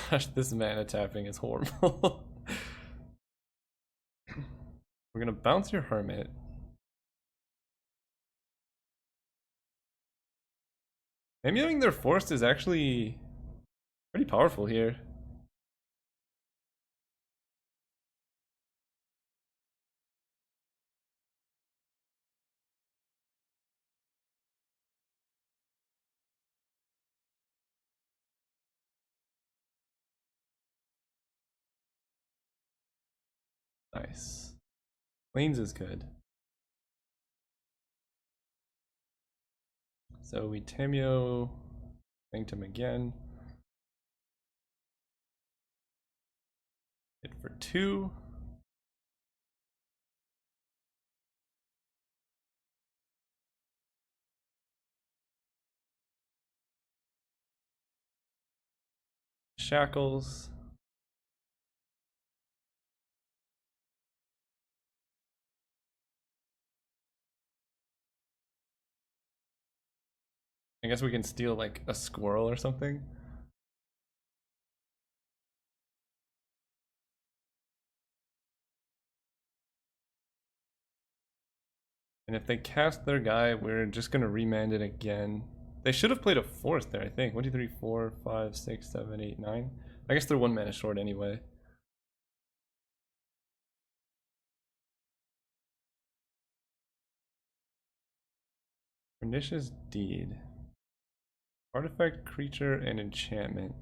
Gosh, this mana tapping is horrible. We're gonna bounce your Hermit. Tamiyoing their Forest is actually pretty powerful here. Nice. Plains is good. So we Tamiyo, thanked him again. Hit for 2. Shackles. I guess we can steal like a squirrel or something. And if they cast their guy, we're just gonna remand it again. They should have played a Forest there, I think. 1, 2, 3, 4, 5, 6, 7, 8, 9. I guess they're 1 mana short anyway. Pernicious Deed. Artifact, creature, and enchantment.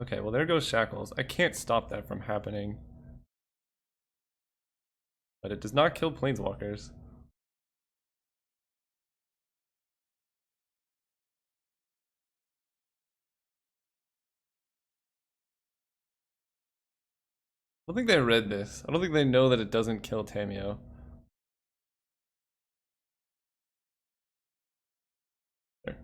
Okay, well there goes Shackles. I can't stop that from happening. But it does not kill Planeswalkers. I don't think they read this. I don't think they know that it doesn't kill Tamiyo. There.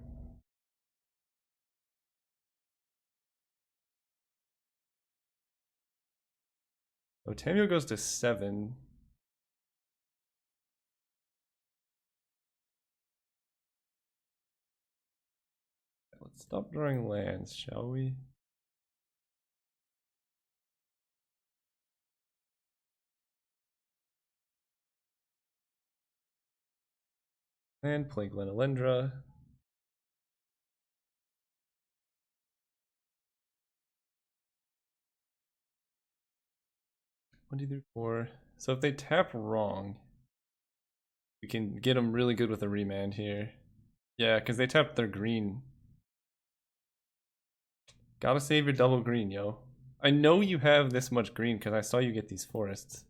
So Tamiyo goes to 7. Let's stop drawing lands, shall we? And play Glenalendra. One, two, three, four. So if they tap wrong, we can get them really good with a remand here. Yeah, because they tapped their green. Gotta save your double green, yo. I know you have this much green because I saw you get these forests.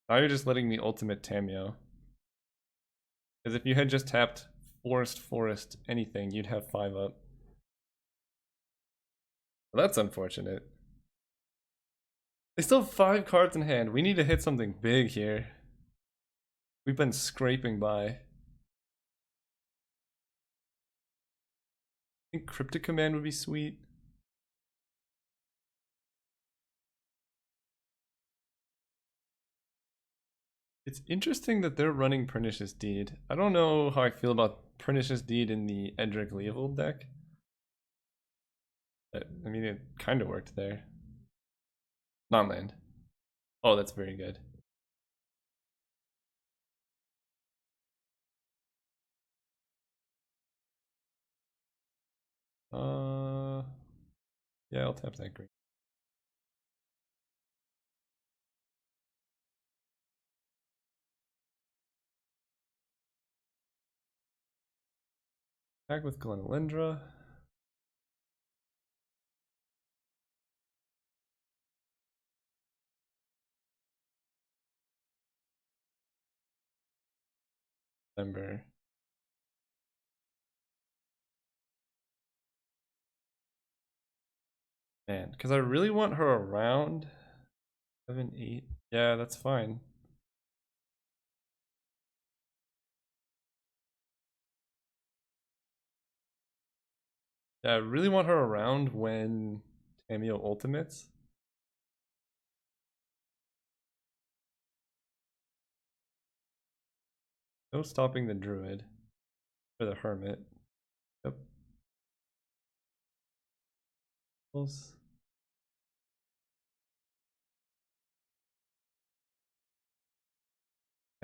Now you're just letting me ultimate Tamiyo. Because if you had just tapped forest, anything, you'd have 5 up. That's unfortunate. They still have 5 cards in hand. We need to hit something big here. We've been scraping by. I think Cryptic Command would be sweet. It's interesting that they're running Pernicious Deed. I don't know how I feel about Pernicious Deed in the Edric Leovold deck. But, I mean, it kind of worked there. Non-land. Oh, that's very good. Yeah, I'll tap that green. Back with Glenalindra. December. Man, because I really want her around 7, 8. Yeah, that's fine. Yeah, I really want her around when Tamiyo ultimates. No stopping the druid. Or the hermit. Yep.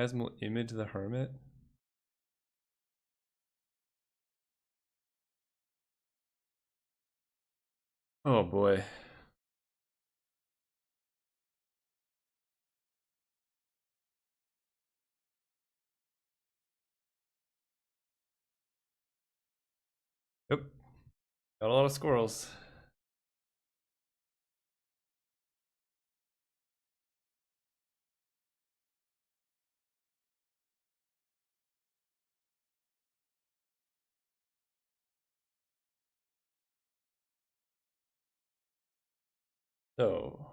Asmol image the hermit. Oh boy. Yep. Got a lot of squirrels. So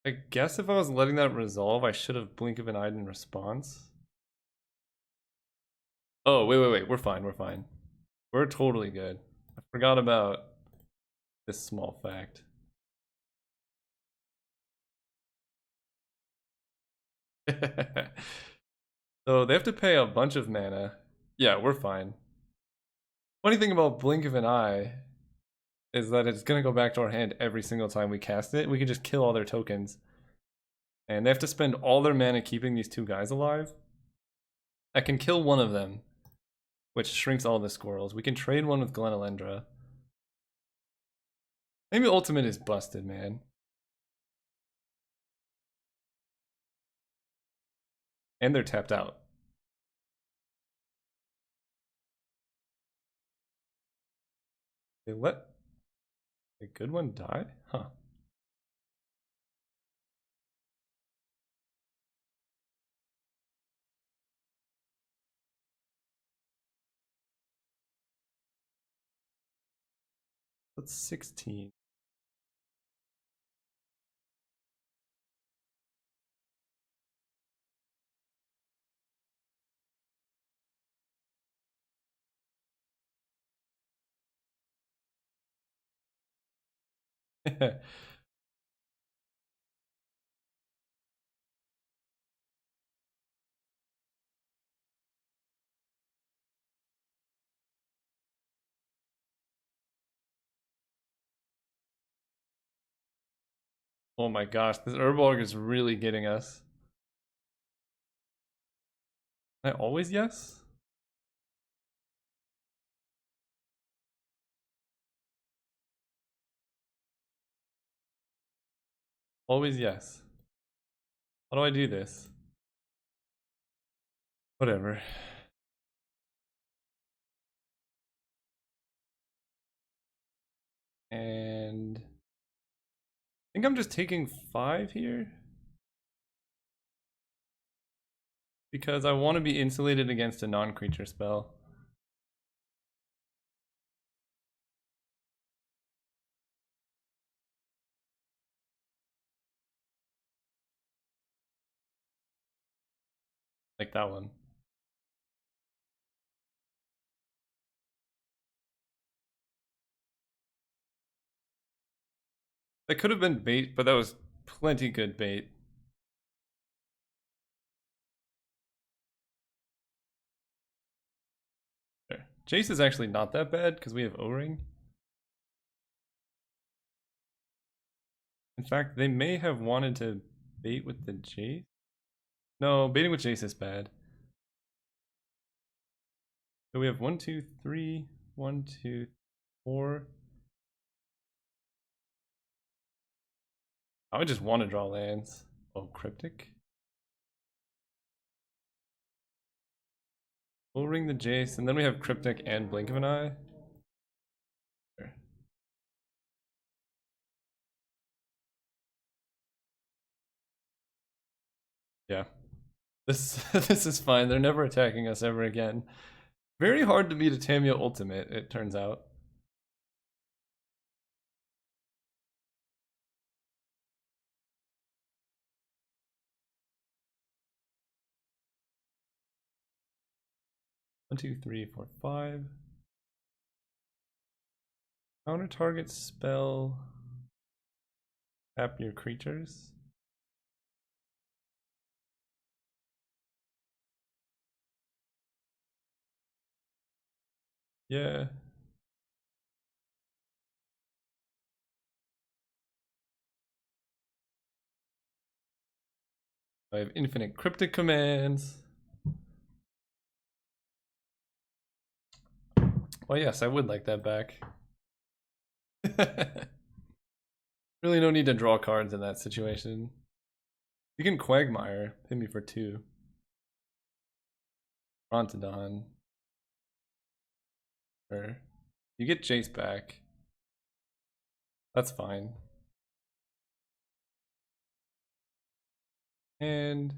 I guess if I was letting that resolve, I should have blink of an eye in response. Oh, wait. We're fine. We're fine. We're totally good. I forgot about this small fact. So they have to pay a bunch of mana. Yeah, we're fine. Funny thing about Blink of an Eye is that it's gonna go back to our hand every single time we cast it. We can just kill all their tokens. And they have to spend all their mana keeping these 2 guys alive. I can kill one of them, which shrinks all the squirrels. We can trade one with Glenalendra. Maybe Ultimate is busted, man. And they're tapped out. They let a good one die? Huh. That's 16. Oh my gosh, this Urborg is really getting us. I always yes? Always yes. How do I do this? Whatever. And I think I'm just taking 5 here. Because I want to be insulated against a non-creature spell. Like that one. That could have been bait, but that was plenty good bait. There. Jace is actually not that bad because we have O-ring. In fact, they may have wanted to bait with the Jace. No, baiting with Jace is bad. So we have 1, 2, 3, 1, 2, 4. I would just want to draw lands. Oh, Cryptic. We'll ring the Jace, and then we have Cryptic and Blink of an Eye. Sure. Yeah. This this is fine. They're never attacking us ever again. Very hard to beat a Tamiyo ultimate, it turns out. One, two, three, four, five. Counter target spell. Tap your creatures. Yeah. I have infinite cryptic commands. Well, yes, I would like that back. Really no need to draw cards in that situation. You can Quagmire, hit me for 2. Frontodon. Or you get Jace back. That's fine. And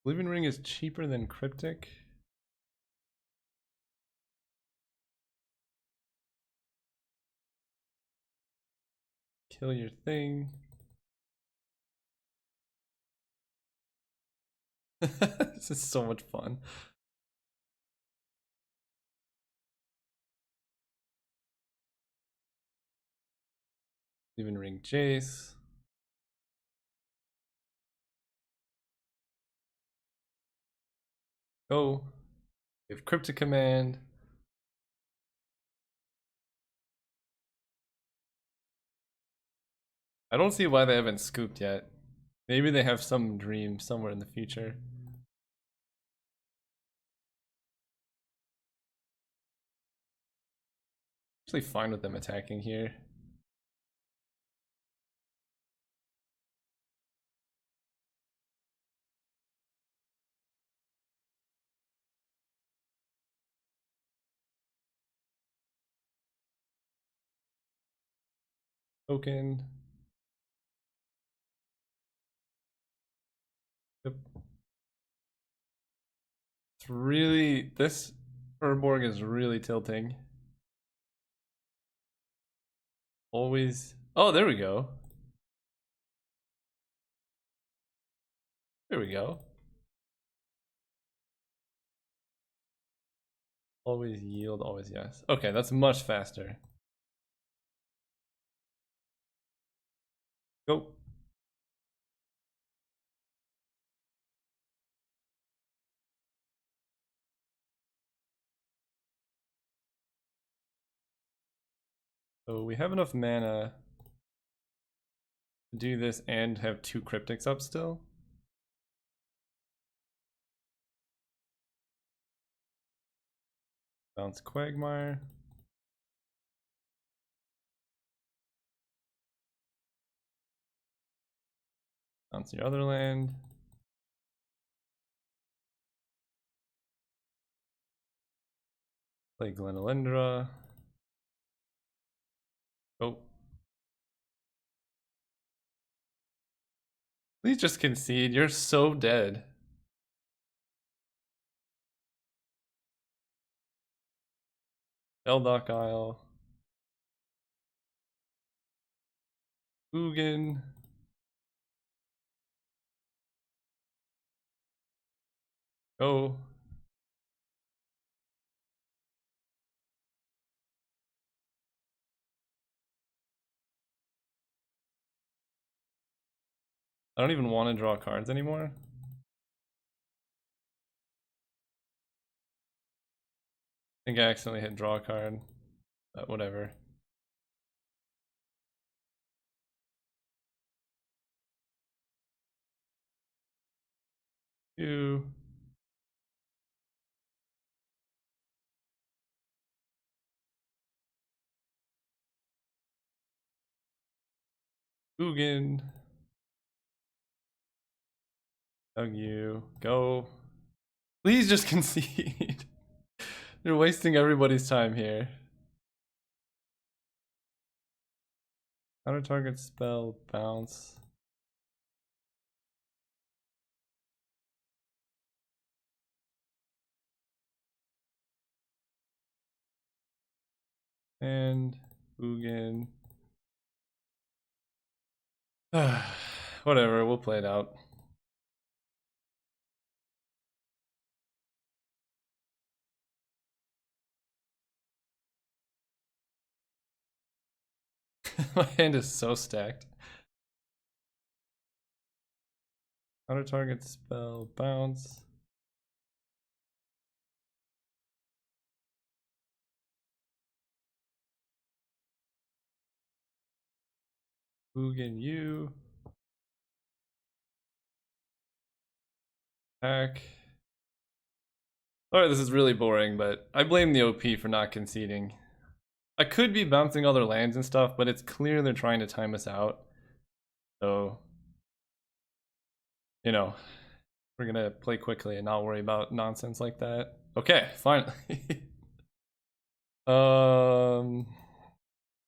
Living Ring is cheaper than Cryptic. Kill your thing. This is so much fun. Living Ring Jace. Go. We have Cryptic Command. I don't see why they haven't scooped yet. Maybe they have some dream somewhere in the future. Actually fine with them attacking here. Token. Yep. It's really, this Urborg is really tilting. Always, oh, there we go. There we go. Always yield, always yes. Okay, that's much faster. Go. So we have enough mana to do this and have 2 cryptics up still. Bounce Quagmire. Bounce your other land. Play Glenalendra. Go. Please just concede. You're so dead. Eldock Isle. Ugin. Go. I don't even want to draw cards anymore. I think I accidentally hit draw a card, but whatever. You. Ugin. Hug you. Go. Please just concede. You're wasting everybody's time here. Counter target spell, bounce. And Ugin. Whatever, we'll play it out. My hand is so stacked. Counter target spell, bounce. Ugin you. Attack. Alright, this is really boring, but I blame the OP for not conceding. I could be bouncing other lands and stuff, but it's clear they're trying to time us out. So, you know, we're gonna play quickly and not worry about nonsense like that. Okay, finally.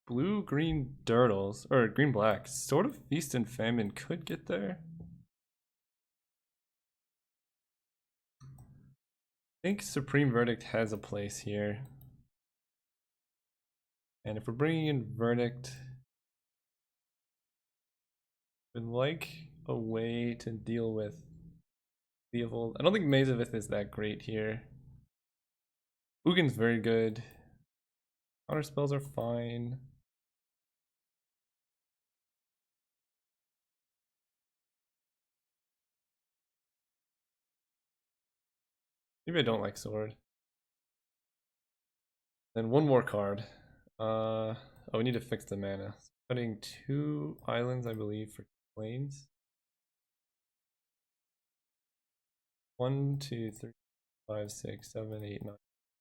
Blue, green, Dirtles, or green, black. Sort of Feast and Famine could get there. I think Supreme Verdict has a place here. And if we're bringing in Verdict, we'd like a way to deal with Theovold. I don't think Maze of Ith is that great here. Ugin's very good. Counter spells are fine. Maybe I don't like Sword. Then one more card. Oh, we need to fix the mana. Cutting 2 islands, I believe, for planes. 1, 2, 3, 5, 6, 7, 8, 9,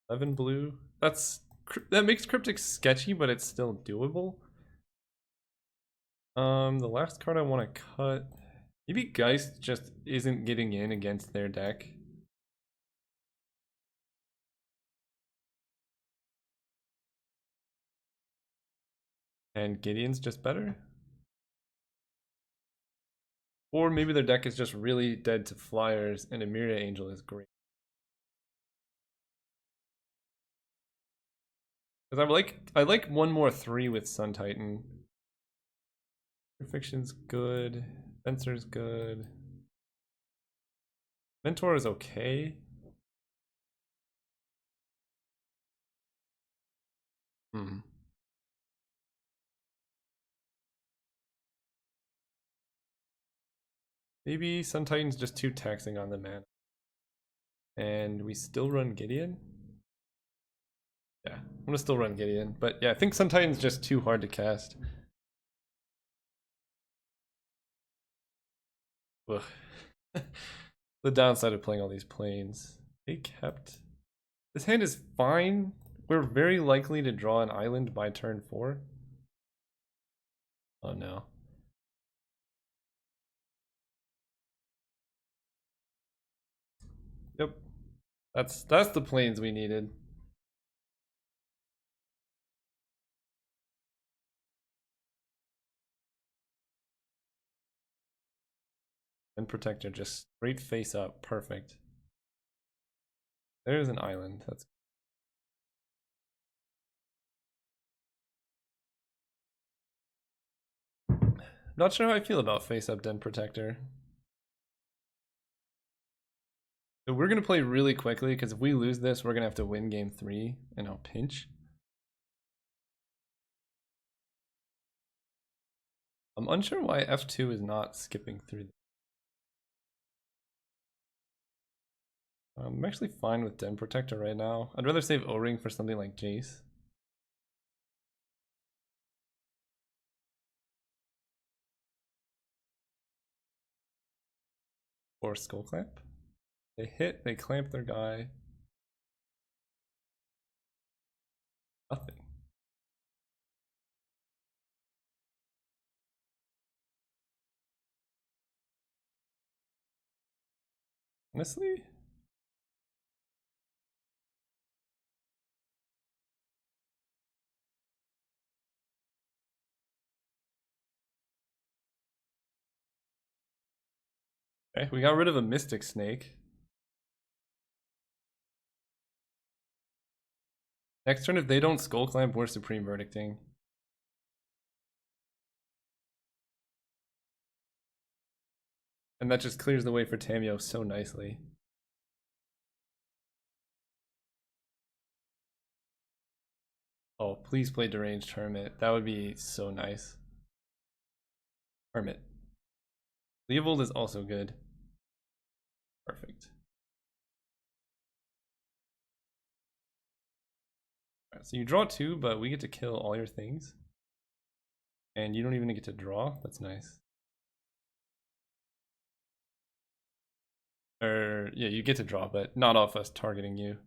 11 blue. That makes Cryptic sketchy, but it's still doable. The last card I want to cut. Maybe Geist just isn't getting in against their deck. And Gideon's just better. Or maybe their deck is just really dead to flyers and Emiria Angel is great. Because I like one more 3 with Sun Titan. Fiction's good. Fencer's good. Mentor is okay. Maybe Sun Titan's just too taxing on the mana. And we still run Gideon? Yeah, I'm gonna still run Gideon. But yeah, I think Sun Titan's just too hard to cast. Ugh. The downside of playing all these planes. They kept... This hand is fine. We're very likely to draw an island by turn 4. Oh no. Yep. That's the planes we needed. And Protector just straight face up. Perfect. There's an island. That's Not sure how I feel about face-up Den Protector. So we're gonna play really quickly because if we lose this, we're gonna have to win game 3 and I'll pinch. I'm unsure why F2 is not skipping through. I'm actually fine with Den Protector right now. I'd rather save O-Ring for something like Jace. Or Skull Clamp. They hit, they clamp their guy. Nothing. Honestly? Okay, we got rid of a Mystic Snake. Next turn, if they don't Skull Clamp, we're Supreme Verdicting. And that just clears the way for Tamiyo so nicely. Oh, please play Deranged Hermit. That would be so nice. Hermit. Leovold is also good. Perfect. Alright, so you draw 2, but we get to kill all your things. And you don't even get to draw. That's nice. Or, yeah, you get to draw, but not off us targeting you.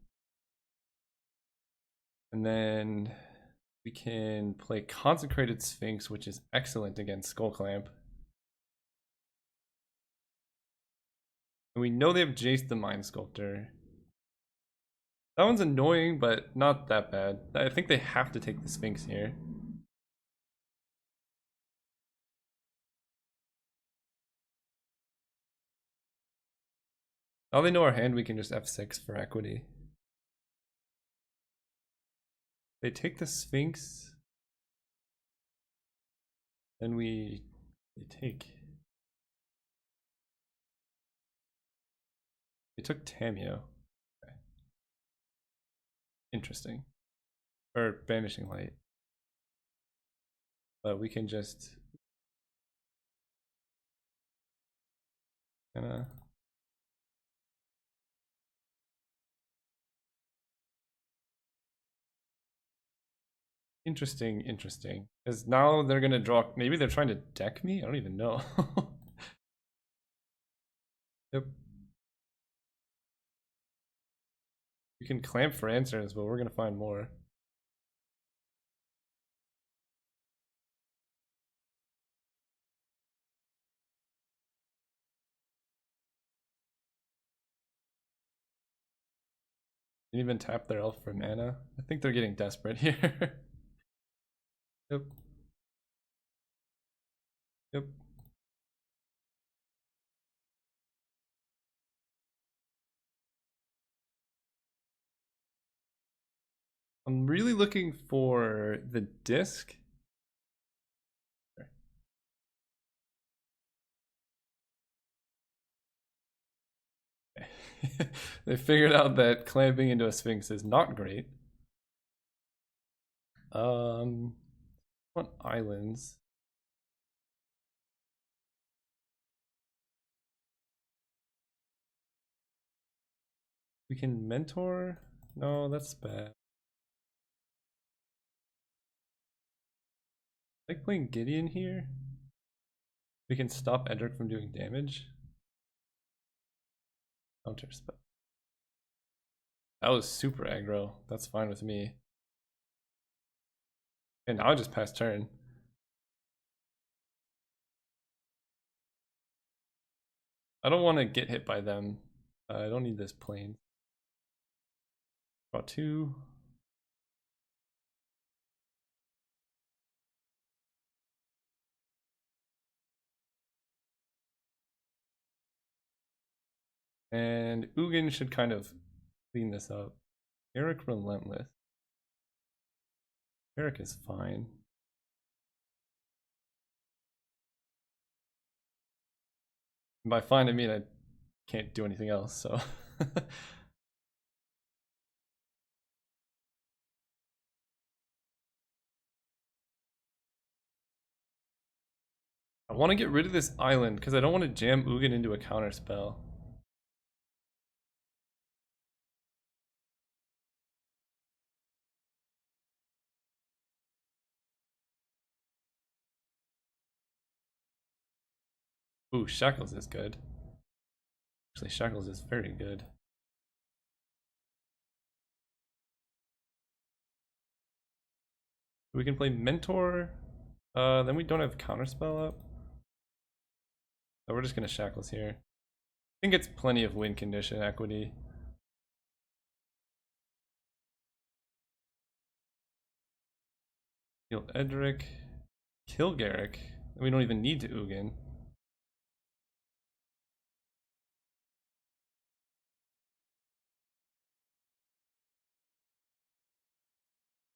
And then we can play Consecrated Sphinx, which is excellent against Skull Clamp. And we know they have Jace the Mind Sculptor. That one's annoying, but not that bad. I think they have to take the Sphinx here. Now they know our hand, we can just F6 for equity. They take the Sphinx. Then they take. They took Tamiyo. Okay. Interesting. Or Banishing Light. But we can just kinda. Interesting. Because now they're gonna draw. Maybe they're trying to deck me? I don't even know. Yep. We can clamp for answers, but we're gonna find more. Didn't even tap their elf for mana. I think they're getting desperate here. Yep. Yep. I'm really looking for the disc. They figured out that clamping into a Sphinx is not great. What islands? We can mentor? No, that's bad. I like playing Gideon here. We can stop Edric from doing damage. Counter spell. That was super aggro. That's fine with me. And now I just pass turn. I don't want to get hit by them. I don't need this plane. Draw 2. And Ugin should kind of clean this up. Eric Relentless. Eric is fine. And by fine, I mean I can't do anything else, so. I want to get rid of this island because I don't want to jam Ugin into a counter spell. Ooh, Shackles is good. Actually, Shackles is very good. We can play Mentor. Then we don't have Counterspell up. So we're just gonna Shackles here. I think it's plenty of win condition equity. Kill Edric. Kill Garrick. We don't even need to Ugin.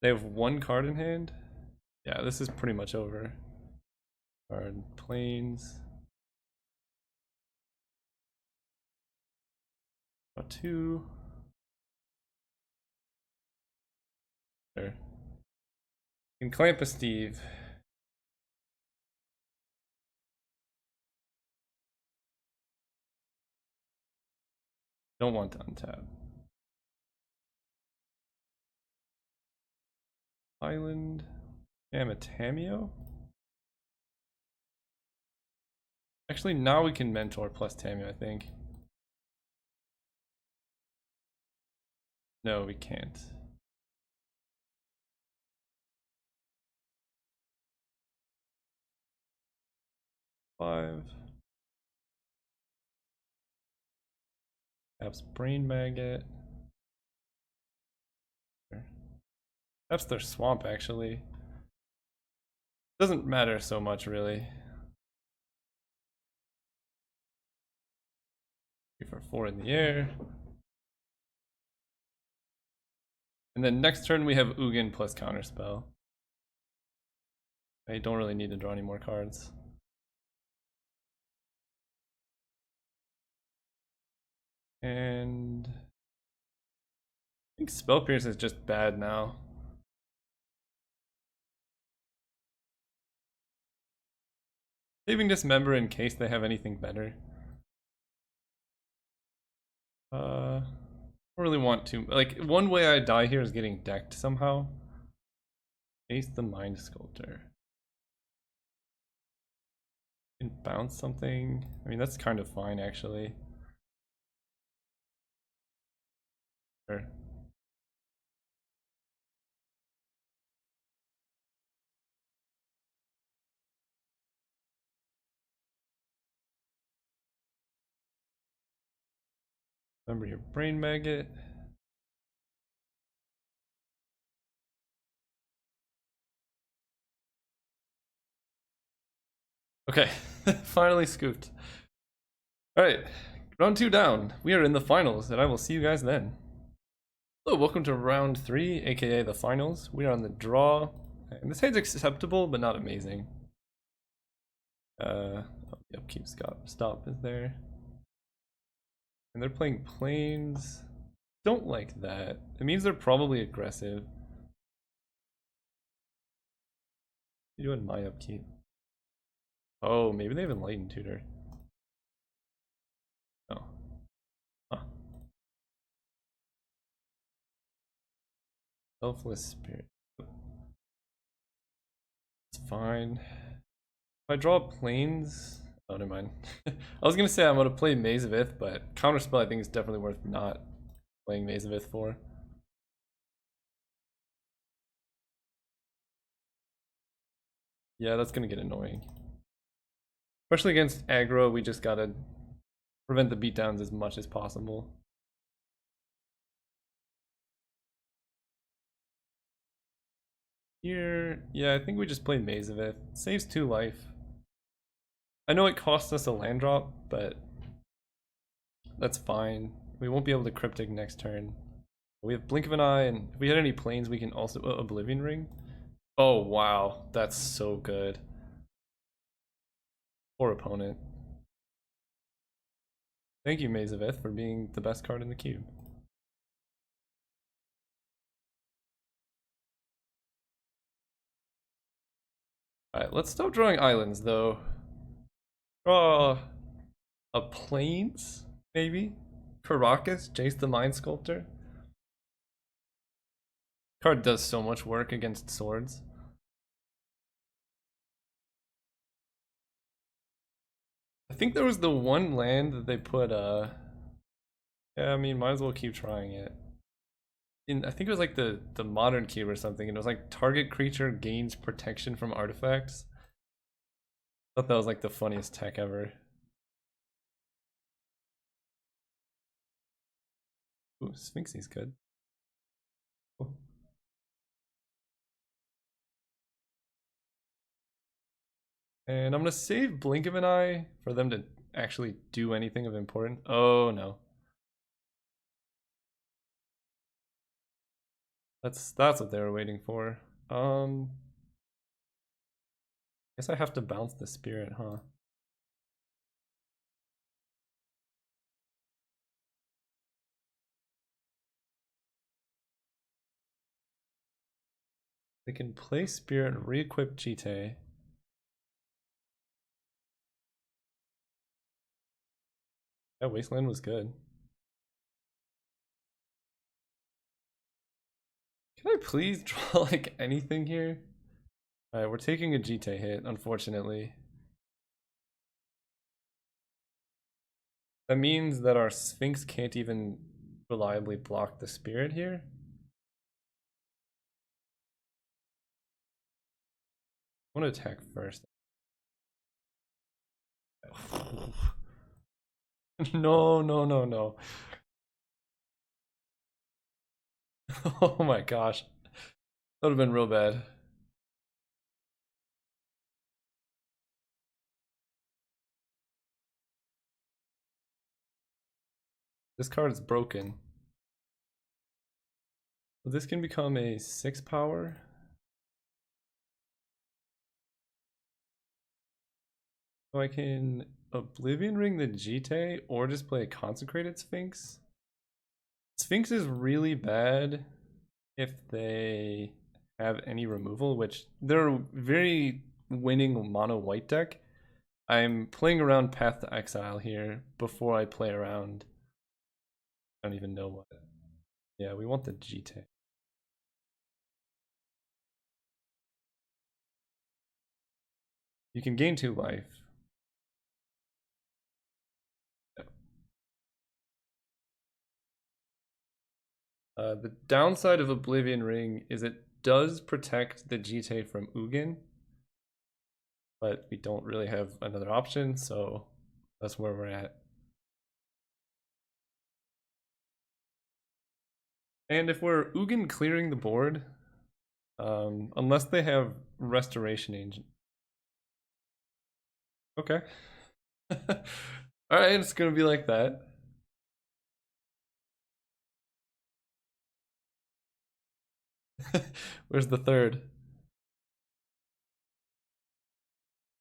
They have one card in hand? Yeah, this is pretty much over. Card Plains. Draw 2. There. And Clamp a Steve. Don't want to untap. Island. Damn, a Tamiyo? Actually, now we can Mentor plus Tamiyo, I think. No, we can't. Five. Perhaps Brain Maggot. That's their swamp, actually. Doesn't matter so much, really. 3 for 4 in the air. And then next turn we have Ugin plus Counterspell. I don't really need to draw any more cards. And I think Spell Pierce is just bad now. Saving Dismember in case they have anything better. I don't really want to. Like, one way I die here is getting decked somehow. Face the Mind Sculptor. Can bounce something. I mean, that's kind of fine, actually. Sure. Remember your Brain Maggot. Okay, finally scooped. Alright, round 2 down. We are in the finals, and I will see you guys then. Hello, welcome to round 3, aka the finals. We are on the draw, and this hand's acceptable, but not amazing. Oh, the upkeep stop is there. And they're playing Plains. Don't like that. It means they're probably aggressive. You doing my upkeep? Oh, maybe they have Enlightened Tutor. Oh. Huh. Selfless Spirit. It's fine. If I draw Plains... Oh, never mind. I was gonna say I'm gonna play Maze of Ith, but Counterspell I think is definitely worth not playing Maze of Ith for. Yeah, that's gonna get annoying. Especially against aggro, we just gotta prevent the beatdowns as much as possible. Here, yeah, I think we just play Maze of Ith. Saves 2 life. I know it costs us a land drop, but that's fine. We won't be able to Cryptic next turn. We have Blink of an Eye, and if we had any Plains, we can also Oblivion Ring. Oh wow, that's so good. Poor opponent. Thank you, Mazaveth, for being the best card in the cube. Alright, let's stop drawing islands, though. Draw a plains, maybe? Caracas, Jace the Mind Sculptor. Card does so much work against swords. I think there was the one land that they put, yeah, I mean, might as well keep trying it. I think it was like the modern cube or something, and it was like target creature gains protection from artifacts. I thought that was like the funniest tech ever. Ooh, Sphinxy's good. Cool. And I'm gonna save Blink of an Eye for them to actually do anything of importance. Oh no. That's what they were waiting for. Guess I have to bounce the spirit, huh? They can play spirit and re-equip Chite. That Wasteland was good. Can I please draw like anything here? Alright, we're taking a Jite hit, unfortunately. That means that our Sphinx can't even reliably block the spirit here. I want to attack first. No, no, no, no. Oh my gosh. That would have been real bad. This card is broken. So this can become a 6 power. So I can Oblivion Ring the Jite or just play a Consecrated Sphinx. Sphinx is really bad if they have any removal, which they're a very winning mono white deck. I'm playing around Path to Exile here before I play around. I don't even know what. Yeah, we want the Jite. You can gain 2 life. The downside of Oblivion Ring is it does protect the Jite from Ugin, but we don't really have another option, so that's where we're at. And if we're Ugin clearing the board, unless they have Restoration Agent. Okay. Alright, it's gonna be like that. Where's the third?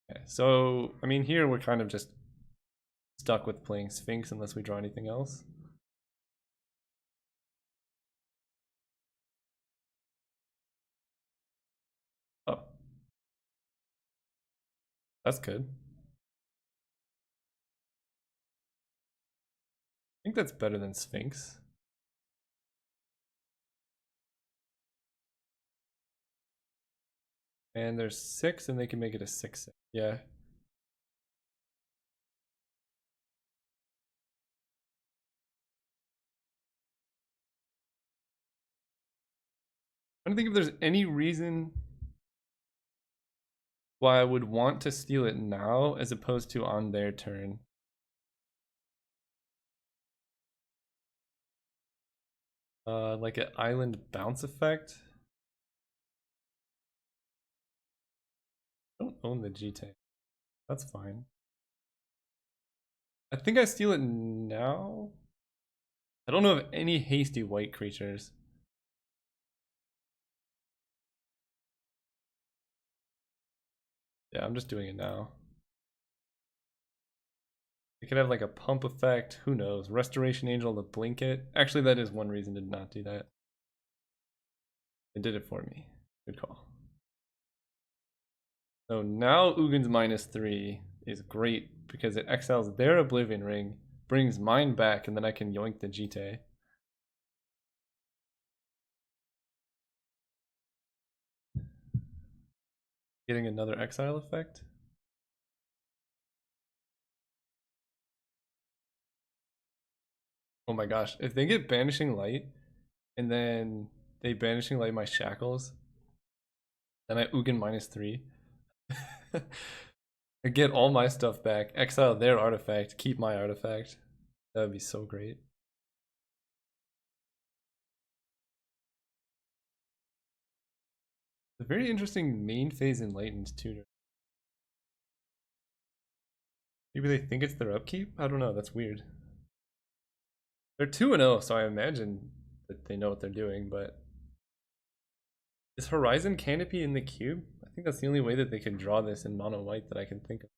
Okay, so, I mean, here we're kind of just stuck with playing Sphinx unless we draw anything else. Oh. That's good. I think that's better than Sphinx. And there's 6 and they can make it a 6. Yeah. I don't think if there's any reason why I would want to steal it now as opposed to on their turn. Like an island bounce effect. I don't own the G-Tank. That's fine. I think I steal it now. I don't know of any hasty white creatures. Yeah, I'm just doing it now. It could have like a pump effect. Who knows? Restoration Angel to blink it. Actually, that is one reason to not do that. It did it for me. Good call. So now Ugin's -3 is great because it exiles their Oblivion Ring, brings mine back, and then I can yoink the Jite. Getting another exile effect. Oh my gosh, if they get Banishing Light, and then they Banishing Light my Shackles, then I Ugin -3. I get all my stuff back, exile their artifact, keep my artifact. That would be so great. It's a very interesting main phase enlightened tutor. Maybe they think it's their upkeep? I don't know, that's weird. They're 2-0, so I imagine that they know what they're doing, but is Horizon Canopy in the cube? I think that's the only way that they can draw this in mono white that I can think of.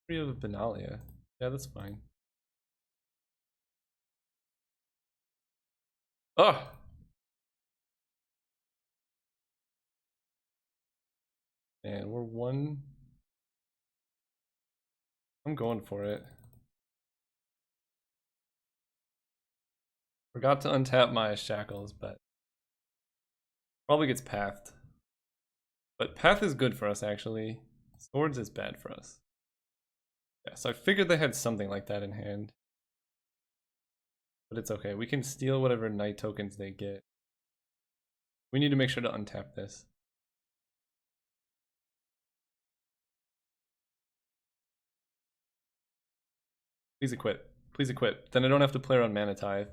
Three of Benalia. Yeah, that's fine. Oh! And we're one. I'm going for it. Forgot to untap my shackles, but probably gets pathed. But path is good for us, actually. Swords is bad for us. Yeah, so I figured they had something like that in hand. But it's okay. We can steal whatever knight tokens they get. We need to make sure to untap this. Please equip. Please equip. Then I don't have to play around Mana Tithe.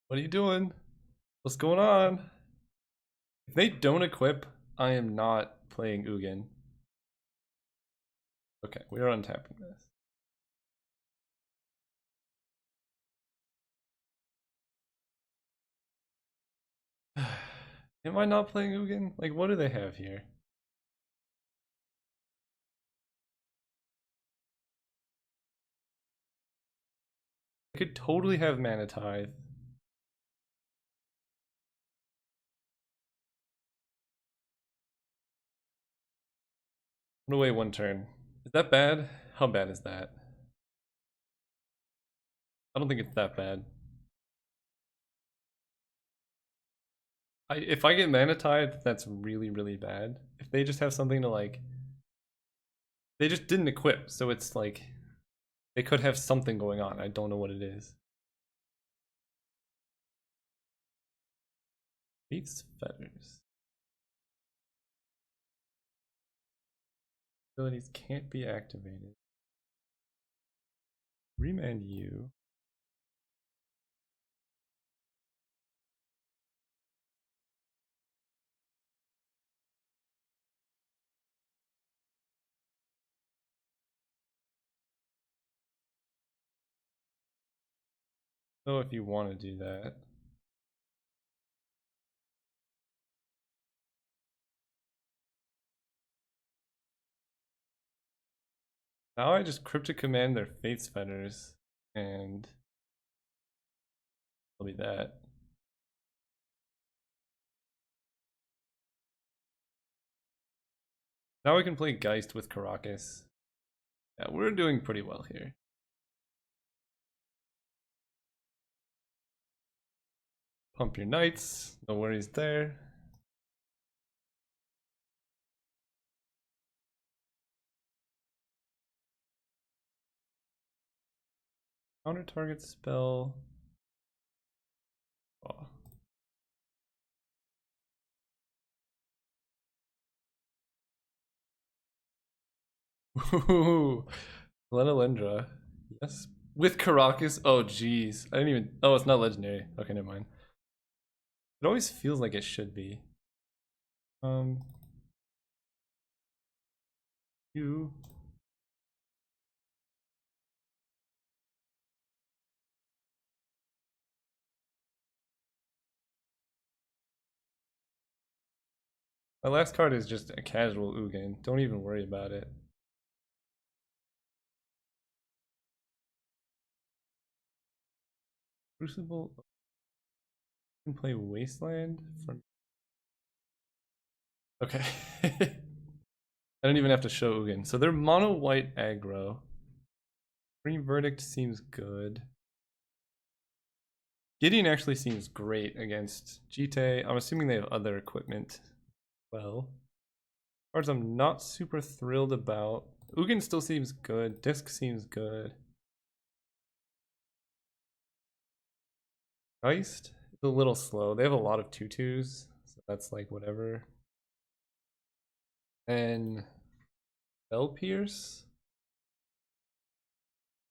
What are you doing? What's going on? If they don't equip, I am not playing Ugin. Okay, we are untapping this. Am I not playing Ugin? Like, what do they have here? I could totally have Mana Tithe. Run away one turn. Is that bad? How bad is that? I don't think it's that bad. If I get Mana Tithe, that's really, really bad. If they just have something to like... They just didn't equip, so it's like... They could have something going on. I don't know what it is. Faith's Fetters. Abilities can't be activated. Remand you. So if you want to do that. Now I just cryptic command their Faith's Fetters, and it'll be that. Now we can play Geist with Caracas. Yeah, we're doing pretty well here. Pump your knights, no worries there. Counter target spell. Oh. Ooh, Lenalendra. Yes. With Caracas? Oh, jeez. I didn't even... Oh, it's not legendary. Okay, never mind. It always feels like it should be. You... My last card is just a casual Ugin. Don't even worry about it. Crucible. Can play Wasteland from. Okay. I don't even have to show Ugin. So they're mono white aggro. Green Verdict seems good. Gideon actually seems great against Jite. I'm assuming they have other equipment. Well, cards I'm not super thrilled about. Ugin still seems good. Disc seems good. Heist is a little slow. They have a lot of 2/2s, so that's like whatever. And Bell Pierce?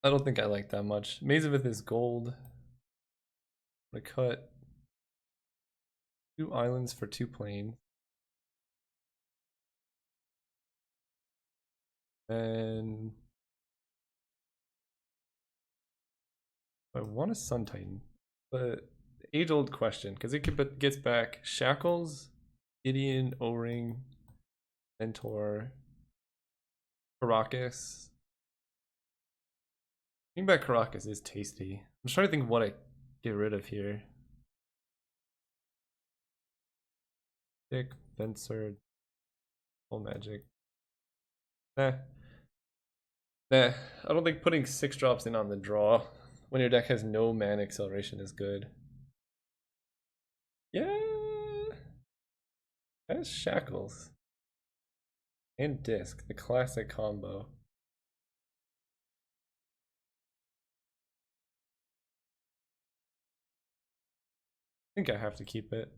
I don't think I like that much. Mazavith is gold. I'm gonna cut 2 islands for 2 planes. And I want a Sun Titan, but age-old question, because it gets back Shackles, Gideon, O-Ring, Mentor, Caracas. Bring back Caracas is tasty. I'm trying to think what I get rid of here. Dick, Fencer, Full Magic. Nah. Nah, I don't think putting 6 drops in on the draw when your deck has no mana acceleration is good. Yeah. That's Shackles. And Disc, the classic combo. I think I have to keep it.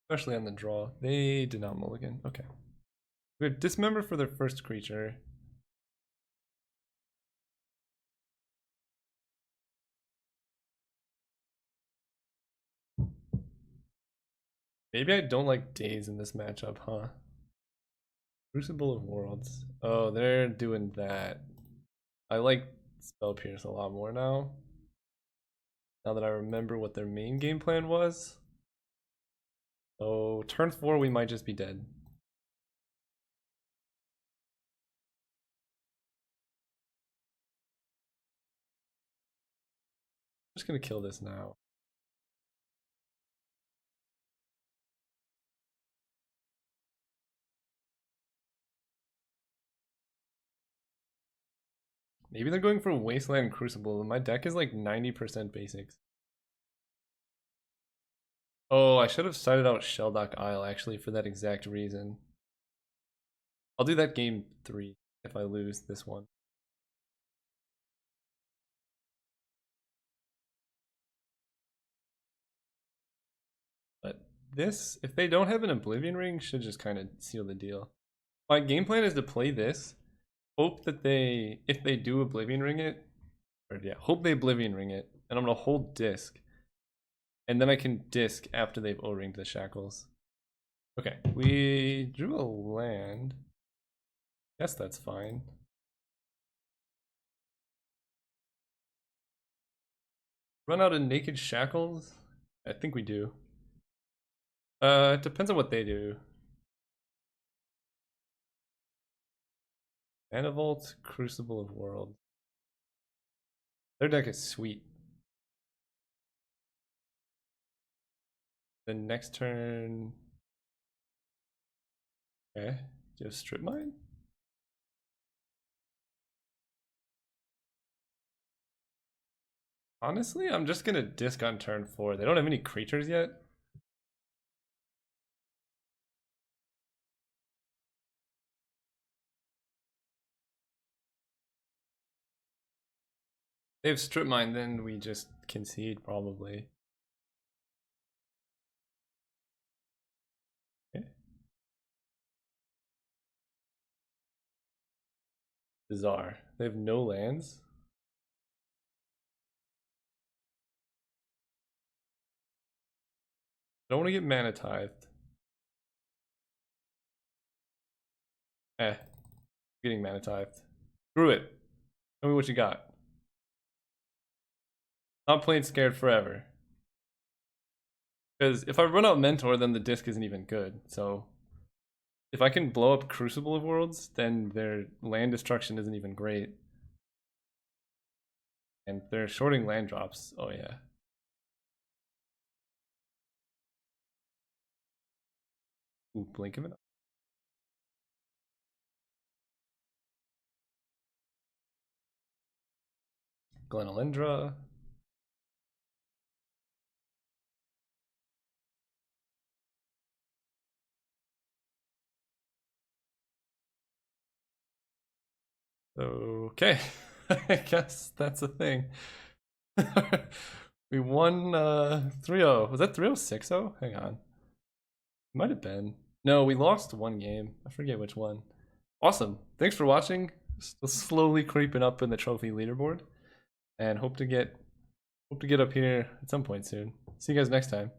Especially on the draw. They did not mulligan. Okay. We have Dismember for their first creature. Maybe I don't like Daze in this matchup, huh? Crucible of Worlds. Oh, they're doing that. I like Spell Pierce a lot more now. Now that I remember what their main game plan was. So turn 4 we might just be dead. I'm just gonna kill this now. Maybe they're going for Wasteland Crucible. My deck is like 90% basics. Oh, I should have started out Shelldock Isle actually for that exact reason. I'll do that game 3 if I lose this one. But this, if they don't have an Oblivion Ring, should just kind of seal the deal. My game plan is to play this, hope that they, if they do Oblivion Ring it, or yeah, hope they Oblivion Ring it, and I'm gonna hold Disc. And then I can Disc after they've O-ringed the Shackles. Okay, we drew a land. Guess that's fine. Run out of Naked Shackles? I think we do. It depends on what they do. Manivault, Crucible of Worlds. Their deck is sweet. Then next turn. Okay. Do you have Strip Mine? Honestly, I'm just gonna Disc on turn 4. They don't have any creatures yet. They have Strip Mine, then we just concede probably. Okay. Bizarre. They have no lands. I don't want to get mana tithed. Getting mana tithed. Screw it. Tell me what you got. Not playing scared forever. Because if I run out Mentor, then the disc isn't even good. So if I can blow up Crucible of Worlds, then their land destruction isn't even great. And they're shorting land drops. Oh yeah. Ooh, blink of it. Glenalindra. Okay. I guess that's a thing. We won 3-0. Was that 3-0, 6-0? Hang on. Might have been. No, we lost one game. I forget which one. Awesome. Thanks for watching. Still slowly creeping up in the trophy leaderboard. And hope to get up here at some point soon. See you guys next time.